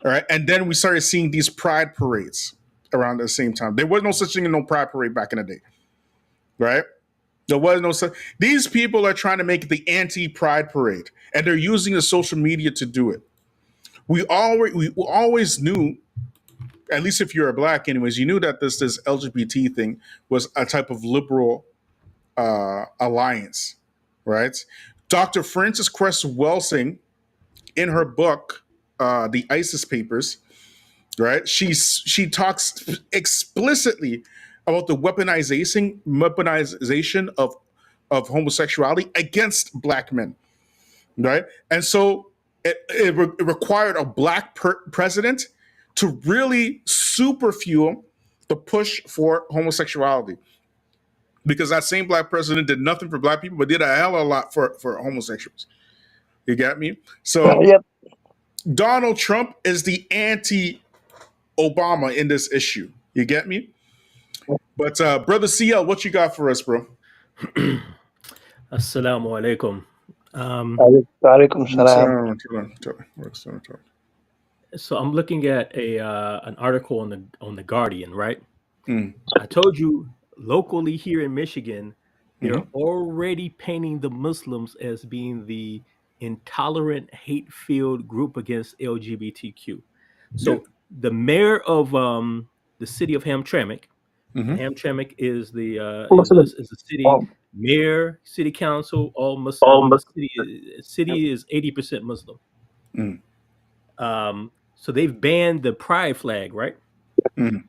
All right. And then we started seeing these pride parades around the same time. There was no such thing as no pride parade back in the day. Right? There was no such. These people are trying to make the anti-pride parade, and they're using the social media to do it. We always knew, at least if you're a black anyways, you knew that this LGBT thing was a type of liberal alliance, right? Dr. Frances Cress Welsing, in her book, The ISIS Papers, right? She talks explicitly about the weaponization of homosexuality against black men, right? And so it required a black president to really super fuel the push for homosexuality, because that same black president did nothing for black people, but did a hell of a lot for homosexuals. You got me? So Yep. Donald Trump is the anti-Obama in this issue. You get me? But Brother CL, what you got for us, bro? Assalamu alaikum. Alaikum salam. So I'm looking at an article on the Guardian, right? I told you locally here in Michigan, they're already painting the Muslims as being the intolerant, hate-filled group against LGBTQ. So the mayor of the city of Hamtramck, Hamtramck is the city mayor, city council, all Muslim. The city is 80% Muslim. So they've banned the pride flag, right? And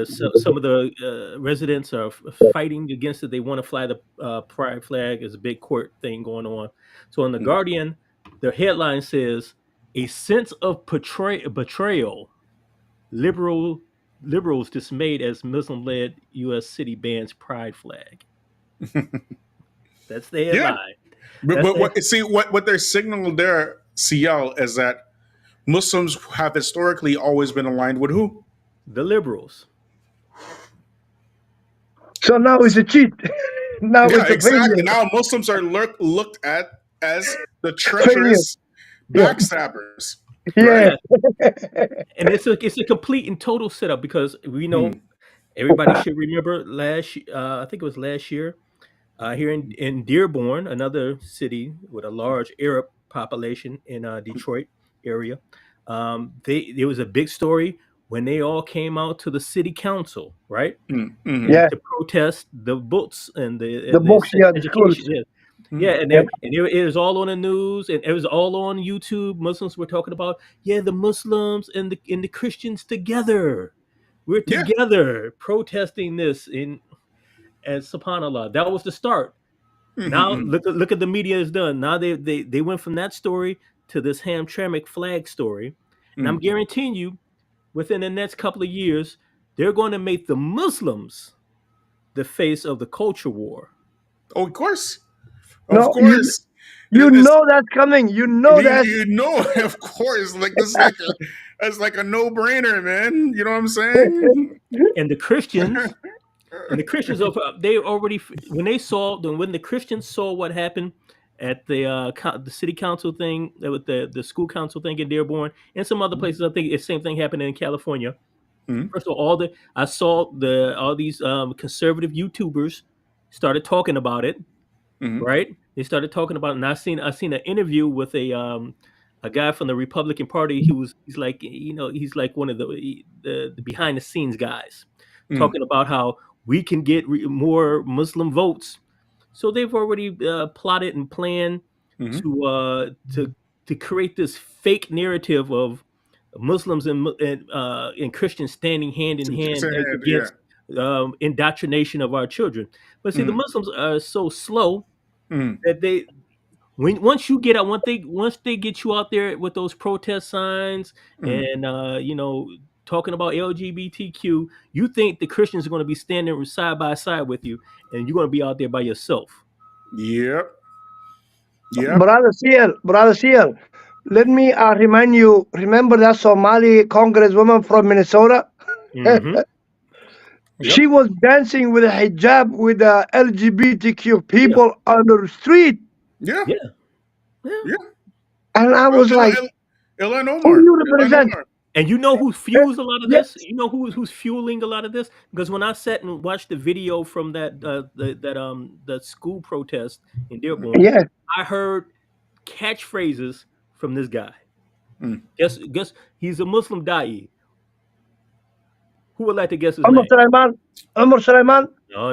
some of the residents are fighting against it. They want to fly the pride flag. There's a big court thing going on. So in the Guardian, the headline says, "A sense of betrayal. Liberals dismayed as Muslim-led U.S. city bans pride flag." That's the headline. What they're signaling there, CL, is that Muslims have historically always been aligned with who? The liberals. So now it's a cheat. Now it's exactly. Now Muslims are looked at as the treacherous backstabbers. Yeah. And it's a complete and total setup, because we know everybody should remember I think it was last year, here in Dearborn, another city with a large Arab population in Detroit area. There was a big story when they all came out to the city council, right? Mm-hmm. Yeah. To protest the books and The books, yeah, the schools. education. Yeah, and it was all on the news, and it was all on YouTube. Muslims were talking about, the Muslims and the Christians together. We're Yeah. together protesting this and subhanallah. That was the start. Now look at the media has done. Now they went from that story to this Hamtramck flag story, and I'm guaranteeing you, within the next couple of years, they're going to make the Muslims the face of the culture war. Oh, of course. No, Of course. You know that's coming. You know that. You know, of course. Like this is it's like a no-brainer, man. You know what I'm saying? And the Christians, they already, when the Christians saw what happened at the city council thing, with the school council thing in Dearborn and some other places, I think the same thing happened in California. First of all, I saw all these conservative YouTubers started talking about it. Right? They started talking about it, and I seen an interview with a guy from the Republican Party. He's like one of the behind the scenes guys, talking about how we can get more Muslim votes. So they've already plotted and planned to create this fake narrative of Muslims and Christians standing hand in hand against indoctrination of our children. But see, the Muslims are so slow that once they get you out there with those protest signs and talking about LGBTQ, you think the Christians are going to be standing side by side with you, and you're going to be out there by yourself. Yep. Brother Seal, let me remind you. Remember that Somali congresswoman from Minnesota? She was dancing with a hijab with the LGBTQ people on the street. Yeah. And I was like, Illinois. who you represent? And you know who fuels a lot of this? You know who's fueling a lot of this? Because when I sat and watched the video from that school protest in Dearborn, I heard catchphrases from this guy. Guess he's a Muslim da'i. Who would like to guess his name? Umar Sulaiman? No.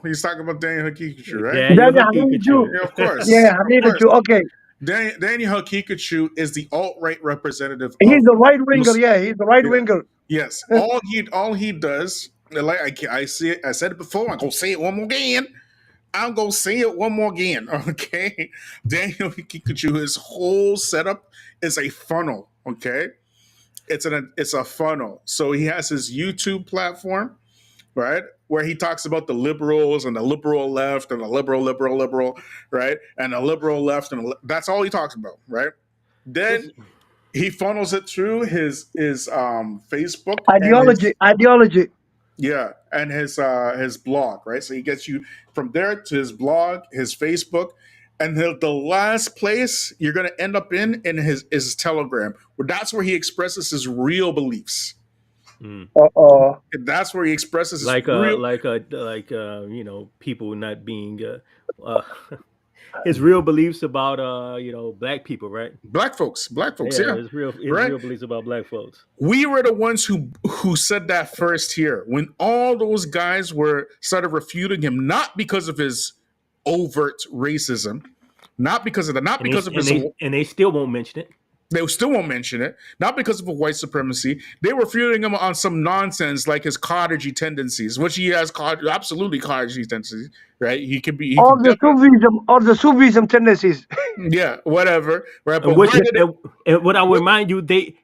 He's talking about Daniel Hakikachu, right? Daniel Hakikachu. Yeah, of course. Yeah, Hakikachu. Okay. Daniel Hakikachu is the alt-right representative. He's the right winger. Yeah, he's the right winger. Yes. All he does, like I see it. I said it before. I'm gonna say it one more again. Okay. Daniel Hakikachu, his whole setup is a funnel. Okay. It's a funnel. So he has his YouTube platform, right, where he talks about the liberals and the liberal left and the liberal, right, and the liberal left, and that's all he talks about, right? Then he funnels it through his Facebook ideology. Yeah, and his blog, right? So he gets you from there to his blog, his Facebook. And the last place you're going to end up in his Telegram, where that's where he expresses his real beliefs. That's where he expresses his people not being his real beliefs about black people, right? Black folks, yeah. His real beliefs about black folks. We were the ones who said that first here when all those guys started refuting him, not because of his overt racism, not because of and they still won't mention it. They still won't mention it, not because of white supremacy. They were refuting him on some nonsense like his cottagey tendencies, which he has absolutely cottagey tendencies, right? The Sufism tendencies. Yeah, whatever. Right, but what I remind you, they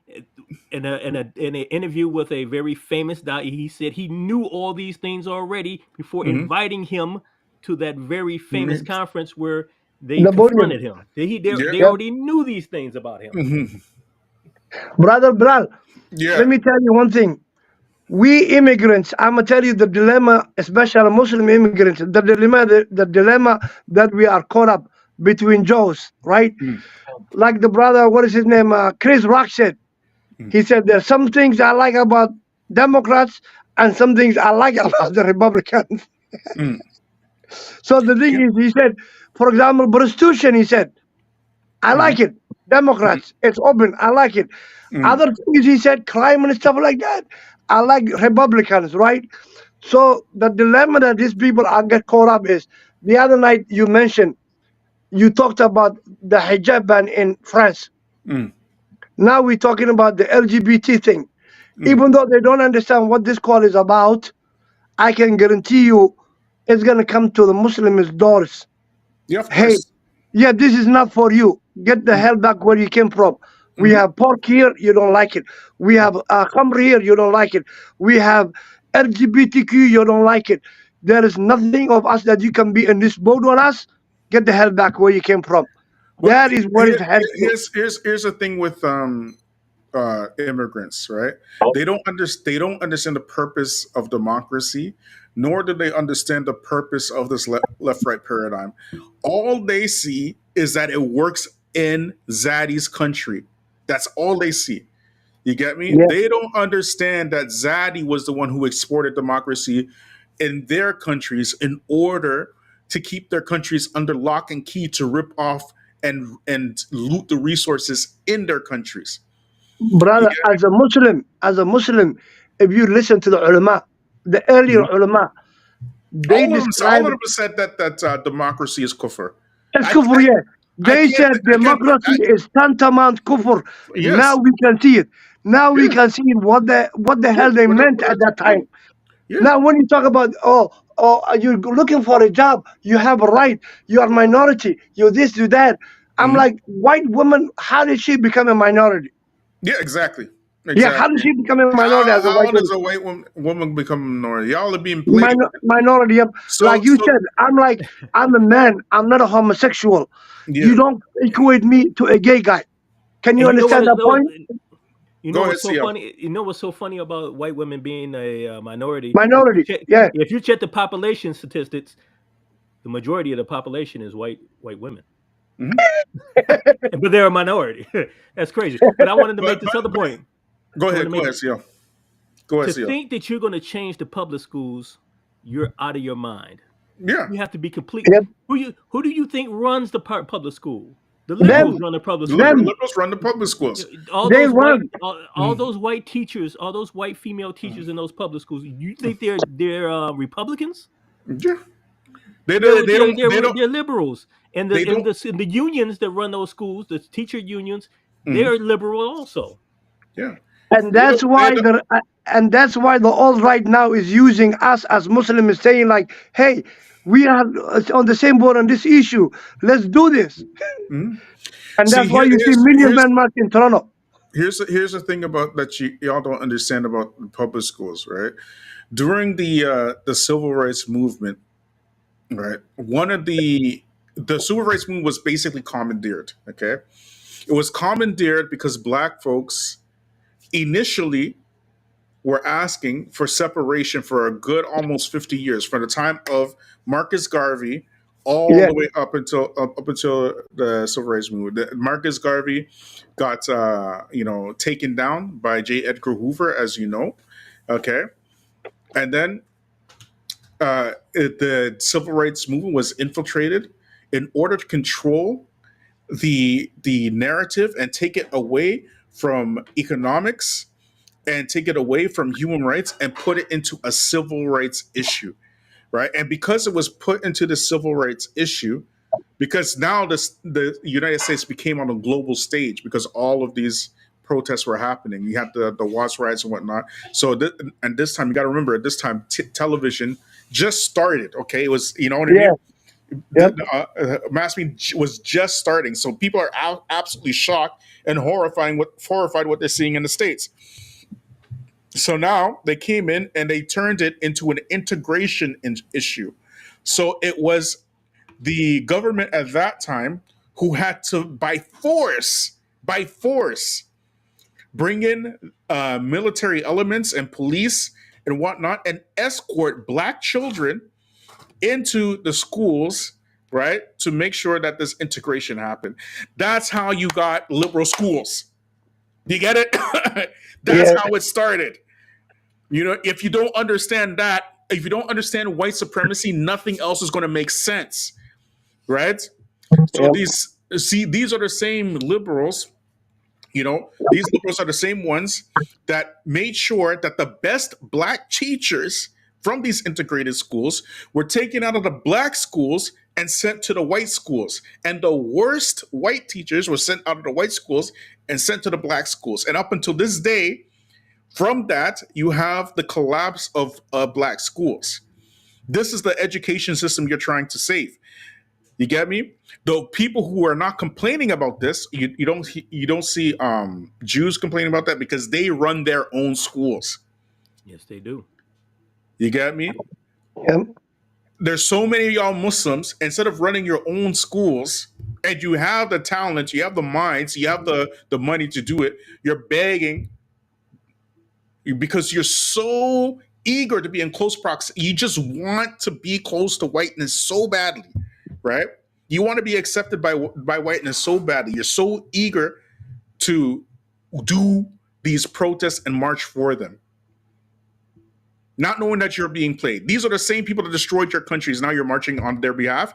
in an interview with a very famous da'i, he said he knew all these things already before inviting him to that very famous conference where they confronted him. They already knew these things about him. Brother Bilal, let me tell you one thing. We immigrants, I'm going to tell you the dilemma, especially Muslim immigrants, the dilemma that we are caught up between Joes, right? Like the brother, what is his name? Chris Rock said. He said there's some things I like about Democrats and some things I like about the Republicans. So the thing is, he said, for example, prostitution, he said, I like it. Democrats. It's open. I like it. Other things he said, crime and stuff like that. I like Republicans, right? So the dilemma that these people are get caught up is the other night you talked about the hijab ban in France. Now we're talking about the LGBT thing. Even though they don't understand what this call is about, I can guarantee you it's gonna come to the Muslims' doors. Yeah, of Hey, course. yeah, this is not for you. Get the hell back where you came from. We have pork here, you don't like it. We have khamr here, you don't like it. We have LGBTQ, you don't like it. There is nothing of us that you can be in this boat on us. Get the hell back where you came from. Well, That is where it heads to. here's the thing with immigrants, right? They don't understand the purpose of democracy, nor do they understand the purpose of this left right paradigm. All they see is that it works in Zaddy's country. That's all they see. You get me? Yeah. They don't understand that Zaddy was the one who exported democracy in their countries in order to keep their countries under lock and key to rip off and loot the resources in their countries. Brother, as a Muslim, if you listen to the ulama, the earlier ulama, they all of describe them said that democracy is kufr. it's kufr, yeah. They said democracy is tantamount kufr. Yes. Now we can see it. Now we can see what the hell they meant at that time. Yeah. Now when you talk about you're looking for a job, you have a right, you are minority, you this, you that. I'm like, white woman, how did she become a minority? Yeah, exactly. Yeah, how did she become a minority as a white woman? How does a white woman become a minority? Y'all are being played. Minority, yep. Like you said, I'm a man. I'm not a homosexual. Yeah. You don't equate me to a gay guy. Can you understand that point? You know what's so funny? You know what's so funny about white women being a minority? Yeah. If you check the population statistics, the majority of the population is white women. But they're a minority. That's crazy. But I wanted to make this other point. Go ahead, Seal. To think that you're going to change the public schools, you're out of your mind. Yeah, you have to be complete. Yep. Who do you think runs the public school? The liberals run the public schools. Liberals run the public schools. All those white teachers, all those white female teachers in those public schools. You think they're Republicans? Yeah, they're liberals. And the unions that run those schools, the teacher unions, they're liberal also. Yeah. And that's why the alt-right now is using us as Muslims, saying like, hey, we are on the same boat on this issue. Let's do this. And that's why you see Million Man March in Toronto. Here's the thing about that y'all don't understand about public schools, right? During the civil rights movement, right, one of the civil rights movement was basically commandeered. Okay, it was commandeered because Black folks initially were asking for separation for a good almost 50 years, from the time of Marcus Garvey all the way up until the civil rights movement. Marcus Garvey got taken down by J. Edgar Hoover, as you know. Okay, and then the civil rights movement was infiltrated in order to control the narrative and take it away from economics and take it away from human rights and put it into a civil rights issue, right? And because it was put into the civil rights issue, because now the United States became on a global stage because all of these protests were happening. You had the Watts riots and whatnot. So this time, you got to remember, at this time, television just started, okay? It was, you know what I mean? Mass media was just starting, so people are absolutely shocked and horrified what they're seeing in the States. So now they came in and they turned it into an integration issue. So it was the government at that time who had to by force bring in military elements and police and whatnot and escort Black children into the schools, right, to make sure that this integration happened. That's how you got liberal schools. You get it? That's how it started. You know, if you don't understand that, if you don't understand white supremacy, nothing else is going to make sense, right? So See, these are the same liberals. These liberals are the same ones that made sure that the best black teachers from these integrated schools were taken out of the black schools and sent to the white schools. And the worst white teachers were sent out of the white schools and sent to the black schools. And up until this day, from that, you have the collapse of black schools. This is the education system you're trying to save. You get me? Though people who are not complaining about this, you don't see Jews complaining about that because they run their own schools. Yes, they do. You get me? Yep. There's so many of y'all Muslims, instead of running your own schools, and you have the talent, you have the minds, you have the money to do it, you're begging because you're so eager to be in close proximity. You just want to be close to whiteness so badly, right? You want to be accepted by whiteness so badly. You're so eager to do these protests and march for them, not knowing that you're being played. These are the same people that destroyed your countries. Now you're marching on their behalf.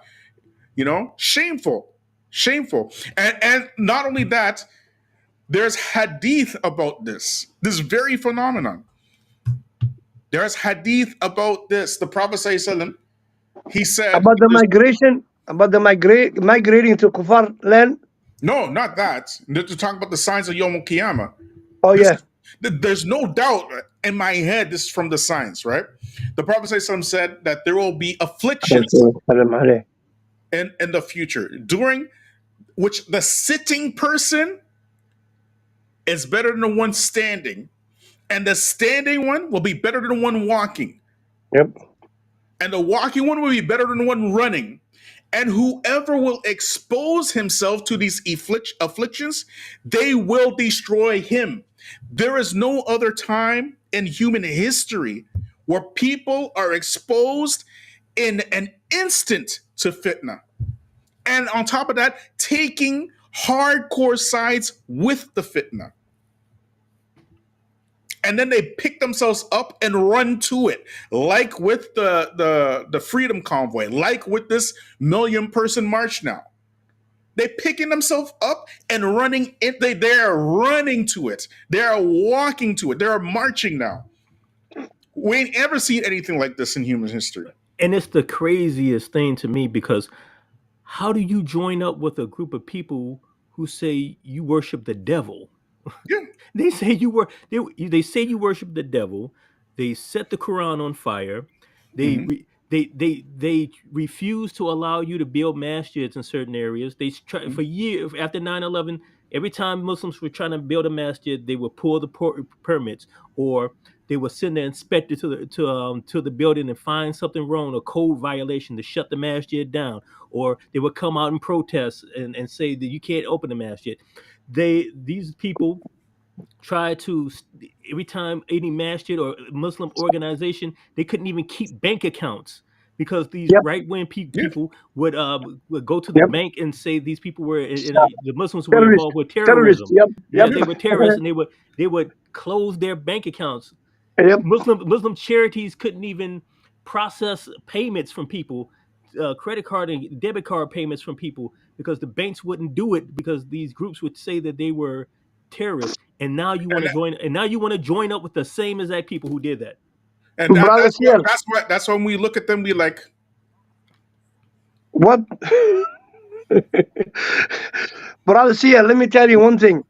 Shameful. And not only that, there's hadith about this very phenomenon. There's hadith about this. The Prophet ﷺ, he said About the migration, migrating to Kufar land. No, not that. They're talking about the signs of Yom Kiyama. Oh yeah. There's no doubt in my head this is from the signs, right? The Prophet ﷺ said that there will be afflictions in the future, during which the sitting person is better than the one standing, and the standing one will be better than the one walking. Yep. And the walking one will be better than the one running. And whoever will expose himself to these afflictions, they will destroy him. There is no other time in human history where people are exposed in an instant to fitna. And on top of that, taking hardcore sides with the fitna. And then they pick themselves up and run to it, like with the Freedom Convoy, like with this 1 million person march now. They're picking themselves up and running it. They are running to it. They are walking to it. They are marching now. We ain't ever seen anything like this in human history. And it's the craziest thing to me, because how do you join up with a group of people who say you worship the devil? Yeah. They say they say you worship the devil. They set the Quran on fire. They refuse to allow you to build masjids in certain areas. They try for years after 9/11. Every time Muslims were trying to build a masjid, they would pull the permits, or they would send an inspector to the building and find something wrong, a code violation, to shut the masjid down, or they would come out and protest and say that you can't open the masjid. These people try to, every time any masjid or Muslim organization, they couldn't even keep bank accounts because these right-wing people would go to the bank and say these people were the Muslims were involved with terrorism. They were terrorists, and they would close their bank accounts. Muslim charities couldn't even process payments from people, credit card and debit card payments from people, because the banks wouldn't do it, because these groups would say that they were terrorists. And now you want to join. And now you want to join up with the same exact people who did that. And that's when we look at them, we like, what? Brother Sia, let me tell you one thing.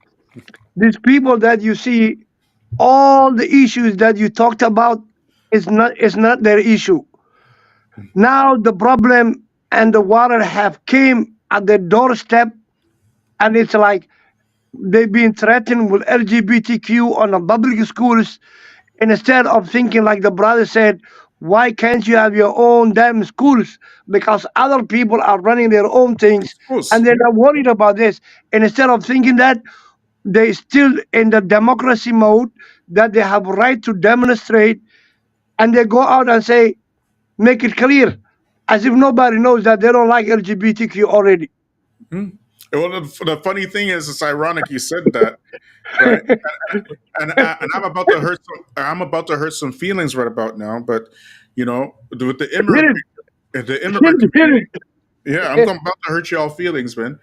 These people that you see, all the issues that you talked about is not their issue. Now the problem and the water have came at their doorstep, and it's like they've been threatened with LGBTQ on the public schools. Instead of thinking like the brother said, why can't you have your own damn schools? Because other people are running their own things and they're not worried about this. And instead of thinking that, they still in the democracy mode, that they have right to demonstrate, and they go out and say, make it clear, as if nobody knows that they don't like LGBTQ already. Mm-hmm. Well, the funny thing is, it's ironic you said that, right? and I'm about to hurt some feelings right about now. But with the immigrant community, yeah, I'm about to hurt y'all feelings, man.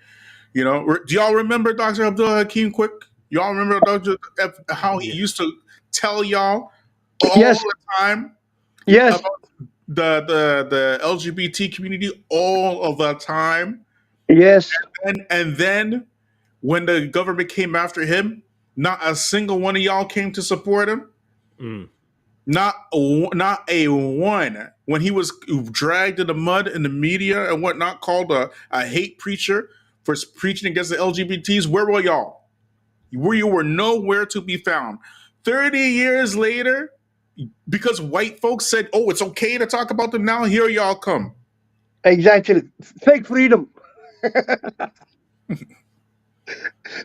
You know, do y'all remember Dr. Abdul Hakim Quick? Y'all remember how he used to tell y'all all Yes, the time yes, about the LGBT community all of the time? yes. And then when the government came after him, not a single one of y'all came to support him. Mm. Not a one. When he was dragged in the mud in the media and whatnot, called a hate preacher for preaching against the LGBTs, where were y'all? You were nowhere to be found. 30 years later, because white folks said, "Oh, it's okay to talk about them now," here y'all come. Exactly. Fake freedom.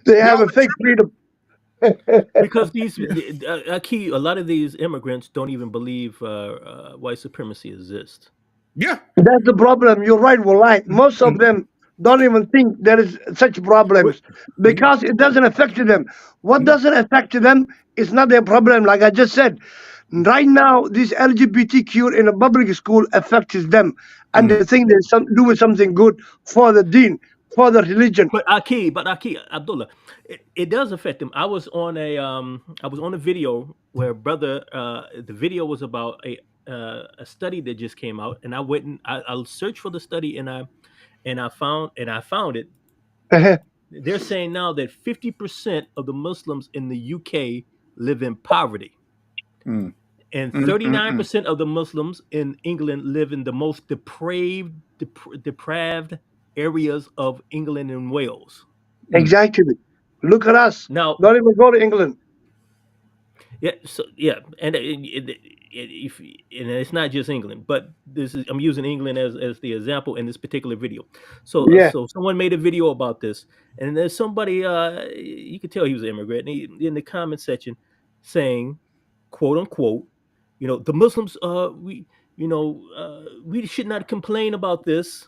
They have Y'all a fake freedom. Because these a lot of these immigrants don't even believe white supremacy exists. yeah. That's the problem. You're right, Wallahi. Most of them don't even think there is such problems because it doesn't affect them. What doesn't affect them is not their problem. Like I just said, right now, this LGBTQ in a public school affects them, and they think they're doing something good for the deen, for the religion. But Aki Abdullah, it does affect them. I was on a video where brother, the video was about a study that just came out, and I went and I searched for the study, and I found it. They're saying now that 50% of the Muslims in the UK live in poverty, and 39% of the Muslims in England live in the most depraved areas of England and Wales. Exactly. Look at us. Now, Don't even go to England. and it's not just England, but I'm using England as the example in this particular video. Yeah. So someone made a video about this, and there's somebody you could tell he was an immigrant, and in the comment section saying, quote unquote, the Muslims, we should not complain about this.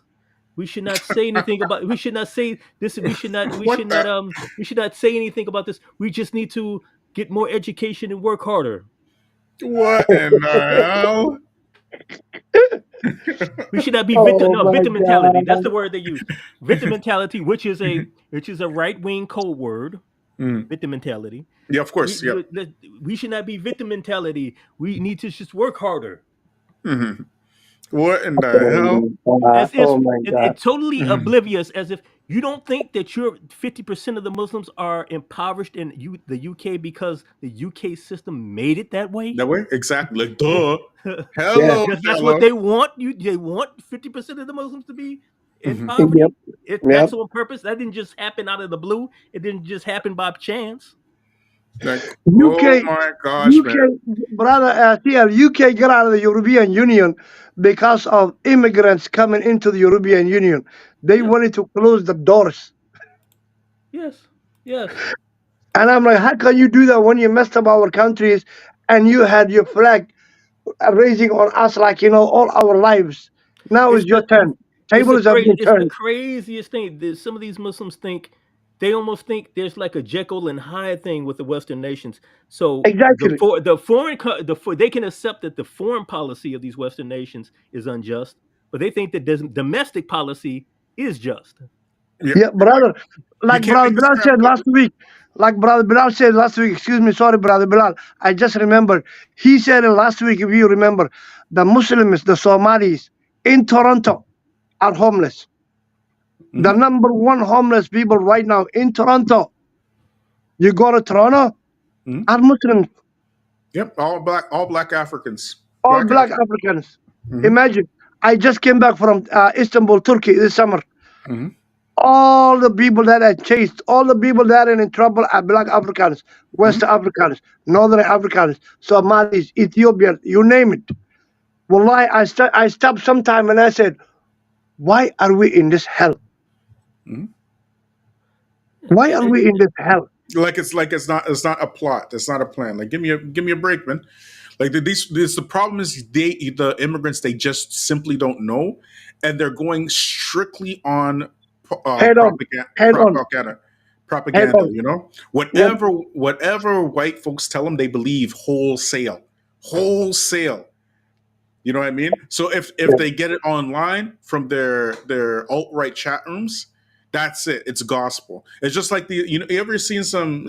We should not say anything about. We should not say this. We should not. We What should not. the? We should not say anything about this. We just need to get more education and work harder. What in the hell? We should not be victim. Oh No, my victim mentality. That's the God. word they use. Victim mentality, which is a right wing code word. Victim mentality. Yeah, of course. Yeah. We should not be victim mentality. We need to just work harder. What in the hell? As if Oh my God. it's totally oblivious, as if you don't think that 50% of the Muslims are impoverished in the UK because the UK system made it that way. That way? Exactly. Like, duh. Yeah. Hello, Because that's fellow. what they want. They want 50% of the Muslims to be in Yep. poverty. That's Yep. on purpose. That didn't just happen out of the blue. It didn't just happen by chance. Like, UK, oh my gosh, UK, man. brother, UK got out of the European Union because of immigrants coming into the European Union. They wanted to close the doors. Yes. And I'm like, how can you do that when you messed up our countries and you had your flag raising on us like, all our lives? Now it's your turn. Tables have been It's the turned. craziest thing. Some of these Muslims they almost think there's like a Jekyll and Hyde thing with the Western nations. So Exactly. they can accept that the foreign policy of these Western nations is unjust, but they think that domestic policy is just. Yeah, brother. Like can't Brother make this Bilal crap said up. last week. Excuse me, sorry, Brother Bilal. I just remembered. He said it last week, if you remember, the Muslims, the Somalis in Toronto are homeless. The number one homeless people right now in Toronto. You go to Toronto, are Muslims. Yep, all black Africans. All black Africans. Mhm. Imagine. I just came back from Istanbul, Turkey this summer. Mhm. All the people that are chased, all the people that are in trouble are black Africans, West Africans, Northern Africans, Somalis, Ethiopians, you name it. Wallahi, I stopped sometime and I said, why are we in this hell? Why are we in this hell? Like it's not a plot. It's not a plan. Like give me a break, man. Like the problem is the immigrants, they just simply don't know, and they're going strictly on Head on, head on, head propaganda. on. You know, Yep. whatever white folks tell them, they believe wholesale. You know what I mean? So if they get it online from their alt-right chat rooms, That's it. It's gospel. It's just like you ever seen some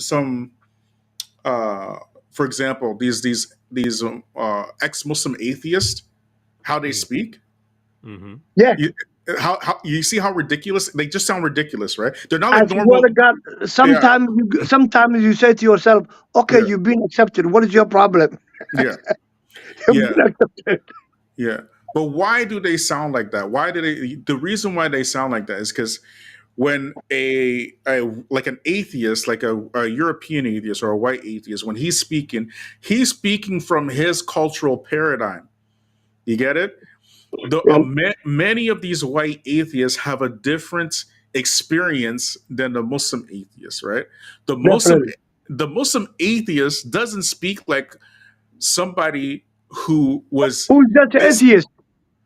for example, these ex-Muslim atheists, how they speak. Mm-hmm. Yeah. How you see how ridiculous they just sound ridiculous, right? They're not I like swear normal. to God, sometimes you say to yourself, okay, Yeah. you've been accepted. What is your problem? Yeah, You've yeah, been accepted. yeah. But why do they sound like that? Why do they? The reason why they sound like that is because when a like an atheist, like a European atheist or a white atheist, when he's speaking from his cultural paradigm. You get it? Yeah, Many of these white atheists have a different experience than the Muslim atheists, right? The Muslim definitely. the Muslim atheist doesn't speak like somebody who was Who's that this. atheist?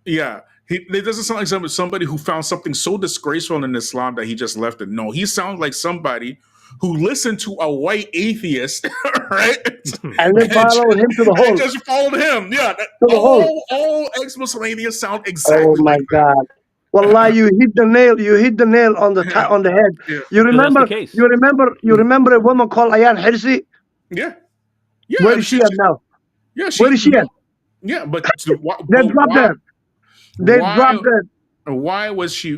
Yeah, it doesn't sound like somebody who found something so disgraceful in Islam that he just left it. No, he sounds like somebody who listened to a white atheist, right? And then and, follow him to the and hole. just followed him. Yeah, To the hole. all ex-Muslim atheists sound Oh exactly my like God. Wallah, you hit the nail on the that. on the head. Yeah, You So that's the remember case. you remember a woman called Ayan Hirsi? yeah, yeah. Where is she at now? Yeah, Where is she at? yeah, but They dropped her. They why dropped her. why was she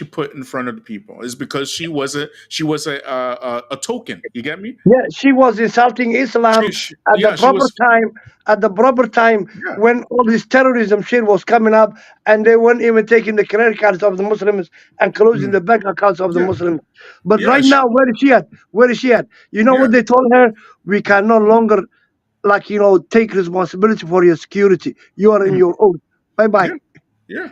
put in front of the people? Is because she was a token. You get me? Yeah, she was insulting Islam at the She proper was. time. At the proper time, Yeah, when all this terrorism shit was coming up, and they weren't even taking the credit cards of the Muslims and closing the bank accounts of the yeah, Muslims. But yeah, right now, where is she at? Where is she at? You know yeah. what they told her? We can no longer, take responsibility for your security. You are in your own. Bye bye. Yeah, yeah.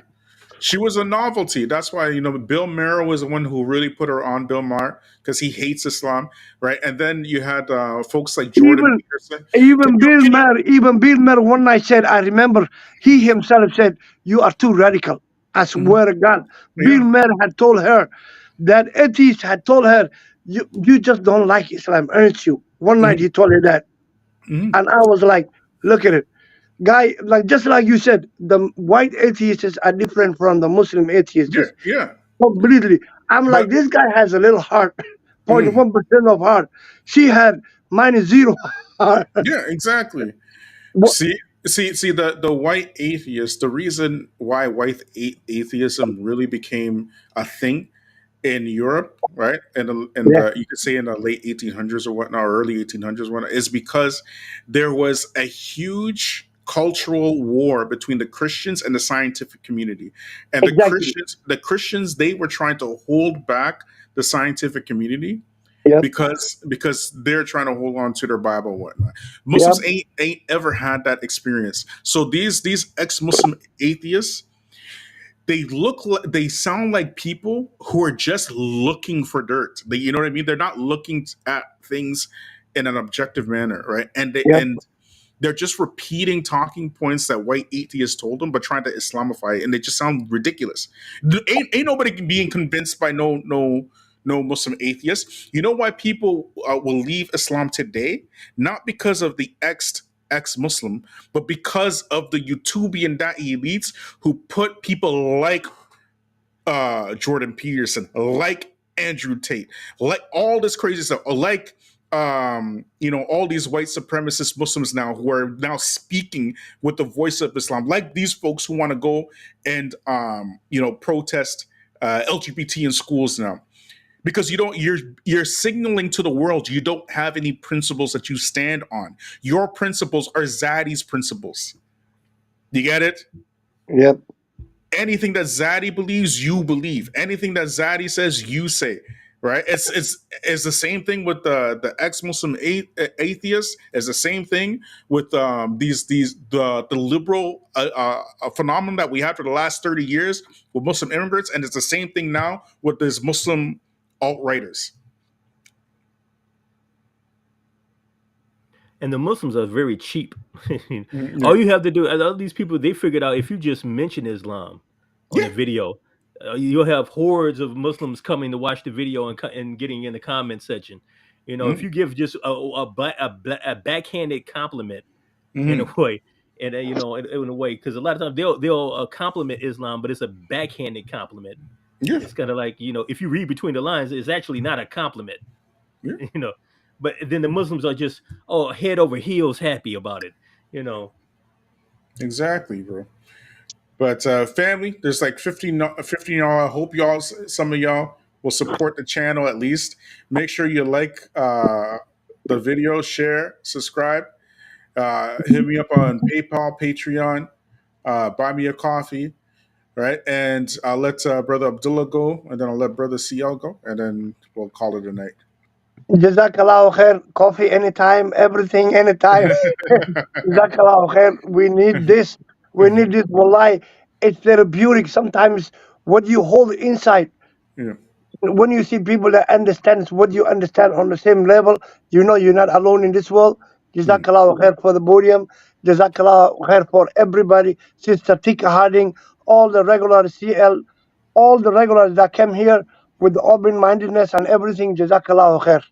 She was a novelty. That's why Bill Maher was the one who really put her on Bill Maher because he hates Islam, right? And then you had folks like Jordan Even Peterson. even Bill Maher one night said, I remember he himself said, "You are too radical." I swear to God, Bill Yeah, Maher had told her that atheists had told her, "You just don't like Islam, aren't you?" One night he told her that, mhm. and I was like, "Look at it, guy." Like just like you said, the white atheists are different from the Muslim atheists Yeah, yeah. completely. I'm like, But this guy has a little heart, mm, 0.1% of heart. She had -0 heart. yeah, exactly. What? See the white atheist. The reason why white atheism really became a thing in Europe, right? Yeah, You could say in the late 1800s or whatnot, or early 1800s, whatnot, is because there was a huge cultural war between the Christians and the scientific community, and exactly. The Christians, they were trying to hold back the scientific community Yep, because they're trying to hold on to their Bible and whatnot. yep, Muslims ain't ever had that experience. So these ex-Muslim atheists, they sound like people who are just looking for dirt. You know what I mean? They're not looking at things in an objective manner, right? yep. They're just repeating talking points that white atheists told them, but trying to Islamify it, and they just sound ridiculous. Ain't nobody being convinced by no Muslim atheists. You know why people will leave Islam today? Not because of the ex-Muslim, but because of the YouTubian da'i elites who put people like Jordan Peterson, like Andrew Tate, like all this crazy stuff, like all these white supremacist Muslims now who are now speaking with the voice of Islam, like these folks who want to go and protest LGBT in schools now. Because you're signaling to the world you don't have any principles that you stand on. Your principles are Zaddy's principles. You get it? Yep. Anything that Zaddy believes, you believe. Anything that Zaddy says, you say. Right? It's the same thing with the ex-Muslim atheists. It's the same thing with the liberal phenomenon that we had for the last 30 years with Muslim immigrants, and it's the same thing now with this Muslim alt-righters. And the Muslims are very cheap. Yeah. All you have to do, all these people, they figured out if you just mention Islam on Yeah. a video, you'll have hordes of Muslims coming to watch the video and getting in the comment section. If you give just a backhanded compliment in a way, and in a way, because a lot of times they'll compliment Islam, but it's a backhanded compliment. Yeah. It's kind of like, if you read between the lines, it's actually not a compliment. Yeah. But then the Muslims are just head over heels happy about it. Exactly, bro. But family, there's like 15 y'all. I hope some of y'all will support the channel at least. Make sure you like the video, share, subscribe. Hit me up on PayPal, Patreon, buy me a coffee, right? And I'll let Brother Abdullah go, and then I'll let Brother CL go, and then we'll call it a night. Jazakallah khair. Coffee anytime, everything anytime. Jazakallah khair. We need this. We need this. Wallahi, it's therapeutic. Sometimes what you hold inside, Yeah. when you see people that understands what you understand on the same level, you know you're not alone in this world. Jazakallah khair for the podium. Jazakallah khair for everybody. Sister Tika Harding, all the regular CL, all the regulars that came here with open-mindedness and everything. Jazakallah khair.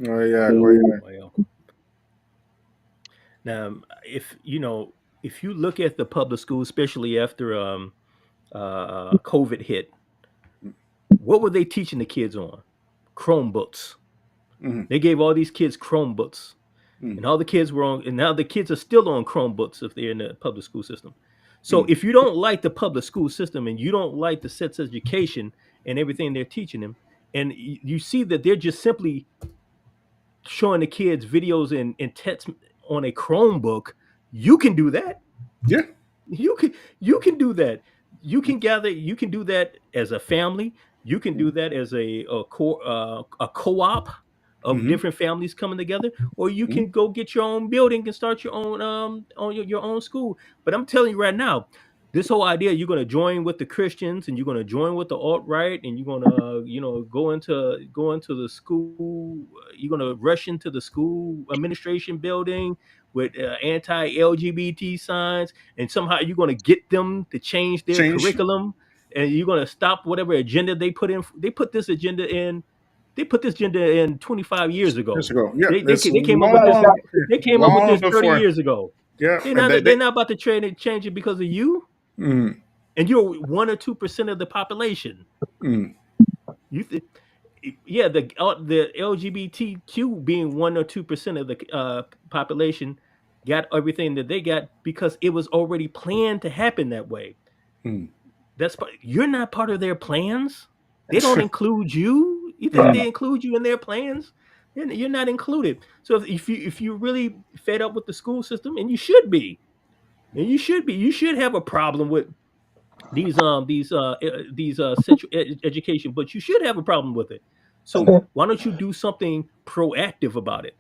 Oh yeah. Oh yeah. Well, now, if you look at the public schools, especially after COVID hit, what were they teaching the kids on? Chromebooks. Mhm. They gave all these kids Chromebooks, Mhm. and all the kids were on. And now the kids are still on Chromebooks if they're in the public school system. So if you don't like the public school system and you don't like the sex education and everything they're teaching them, and you see that they're just simply showing the kids videos and text on a Chromebook, you can do that. Yeah. You can do that. You can do that as a family. You can do that as a co-op of Mhm. different families coming together, or you Mhm. can go get your own building and start your own on your own school. But I'm telling you right now, this whole idea you're going to join with the Christians and you're going to join with the alt-right and you're going to go into the school, you're going to rush into the school administration building with anti-LGBT signs, and somehow you're going to get them to change their Change. curriculum, and you're going to stop whatever agenda they put in. They put this agenda in. They put this agenda in 25 years Years ago. ago. Yeah. They It's came up with this. long. They came up with Long this 30 before. years ago. Yeah. They're And not. They're not about to change it because of you. Mm. And you're 1 or 2% of the population. Mm. Yeah, the LGBTQ being 1 or 2% of the population got everything that they got because it was already planned to happen that way. Mm. You're not part of their plans. They don't include you. You think they include you in their plans? You're not included. So if you're really fed up with the school system, and you should be, you should have a problem with these sexual education, but you should have a problem with it. So why don't you do something proactive about it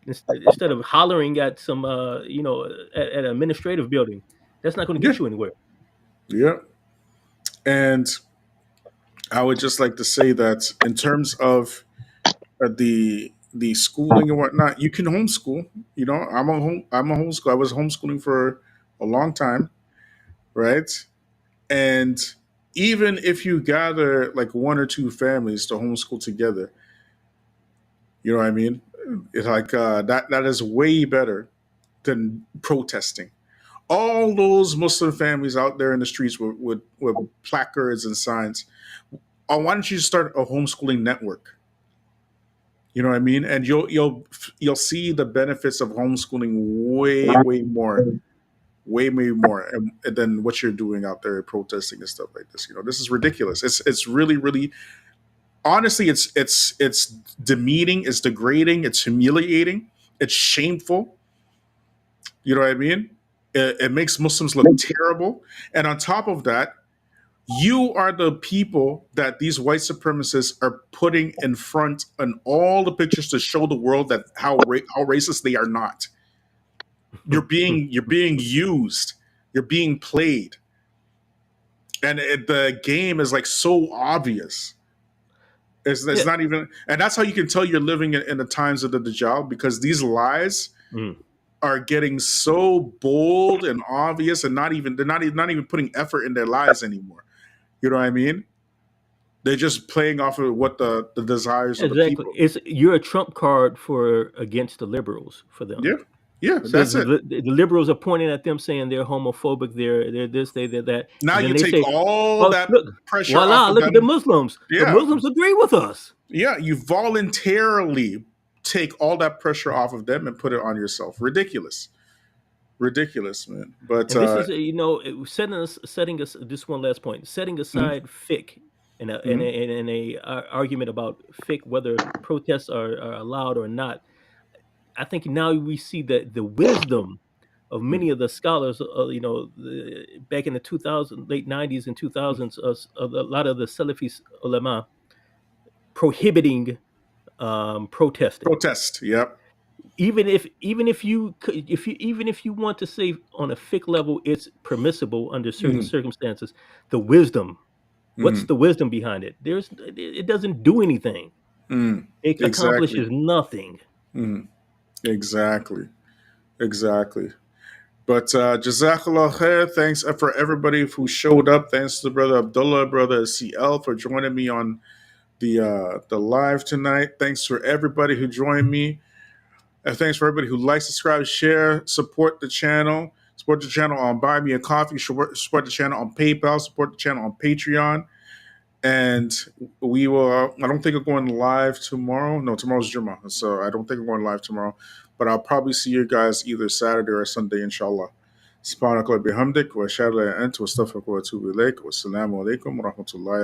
instead of hollering at some at an administrative building? That's not going to Yeah. get you anywhere. Yeah. And I would just like to say that in terms of the schooling and whatnot, you can homeschool. I'm a homeschool. I was homeschooling for a long time, right? And even if you gather like one or two families to homeschool together, you know what I mean? It's like that is way better than protesting. All those Muslim families out there in the streets with placards and signs. Why don't you start a homeschooling network? You know what I mean? And you'll see the benefits of homeschooling way more than what you're doing out there protesting and stuff like this. This is ridiculous. It's really honestly it's demeaning, it's degrading, it's humiliating, it's shameful. You know what I mean? It makes Muslims look terrible, and on top of that, you are the people that these white supremacists are putting in front on all the pictures to show the world that how racist they are not. You're being used. You're being played, and the game is like so obvious. It's not even, and that's how you can tell you're living in the times of the Dajjal, because these lies are getting so bold and obvious, and they're not even putting effort in their lies anymore. You know what I mean? They're just playing off of what the desires of the people. You're a trump card against the liberals for them. Yeah, Yeah, So that's it. the liberals are pointing at them saying they're homophobic, they're this, they're that. Now And then you they take say, all "Oh, that look, pressure off voila! of Look at the them. Muslims. The Yeah. Muslims agree with us." Yeah, you voluntarily take all that pressure off of them and put it on yourself. Ridiculous, man. But And this is setting us just one last point, setting aside fiqh in a argument about fiqh, whether protests are allowed or not. I think now we see that the wisdom of many of the scholars, back in the 2000s, late 90s and 2000s, a lot of the Salafi ulama prohibiting protesting. protest. Yep. Even if you want to say on a fiqh level it's permissible under certain circumstances, the wisdom, what's the wisdom behind it? It doesn't do anything. It Exactly. accomplishes nothing. Exactly. But Jazakallah khair. Thanks for everybody who showed up. Thanks to brother Abdullah, brother CL for joining me on the live tonight. Thanks for everybody who joined me. And thanks for everybody who likes, subscribe, share, support the channel. Support the channel on Buy Me a Coffee. Support the channel on PayPal. Support the channel on Patreon. And we will, I don't think I'm going live tomorrow. No, tomorrow's Jummah. So I don't think I'm going live tomorrow. But I'll probably see you guys either Saturday or Sunday, inshallah. Subhanakallah bihamdik wa shalla ant wa astaghfiruka wa atubu ilaik. Wassalamu alaikum wa rahmatullahi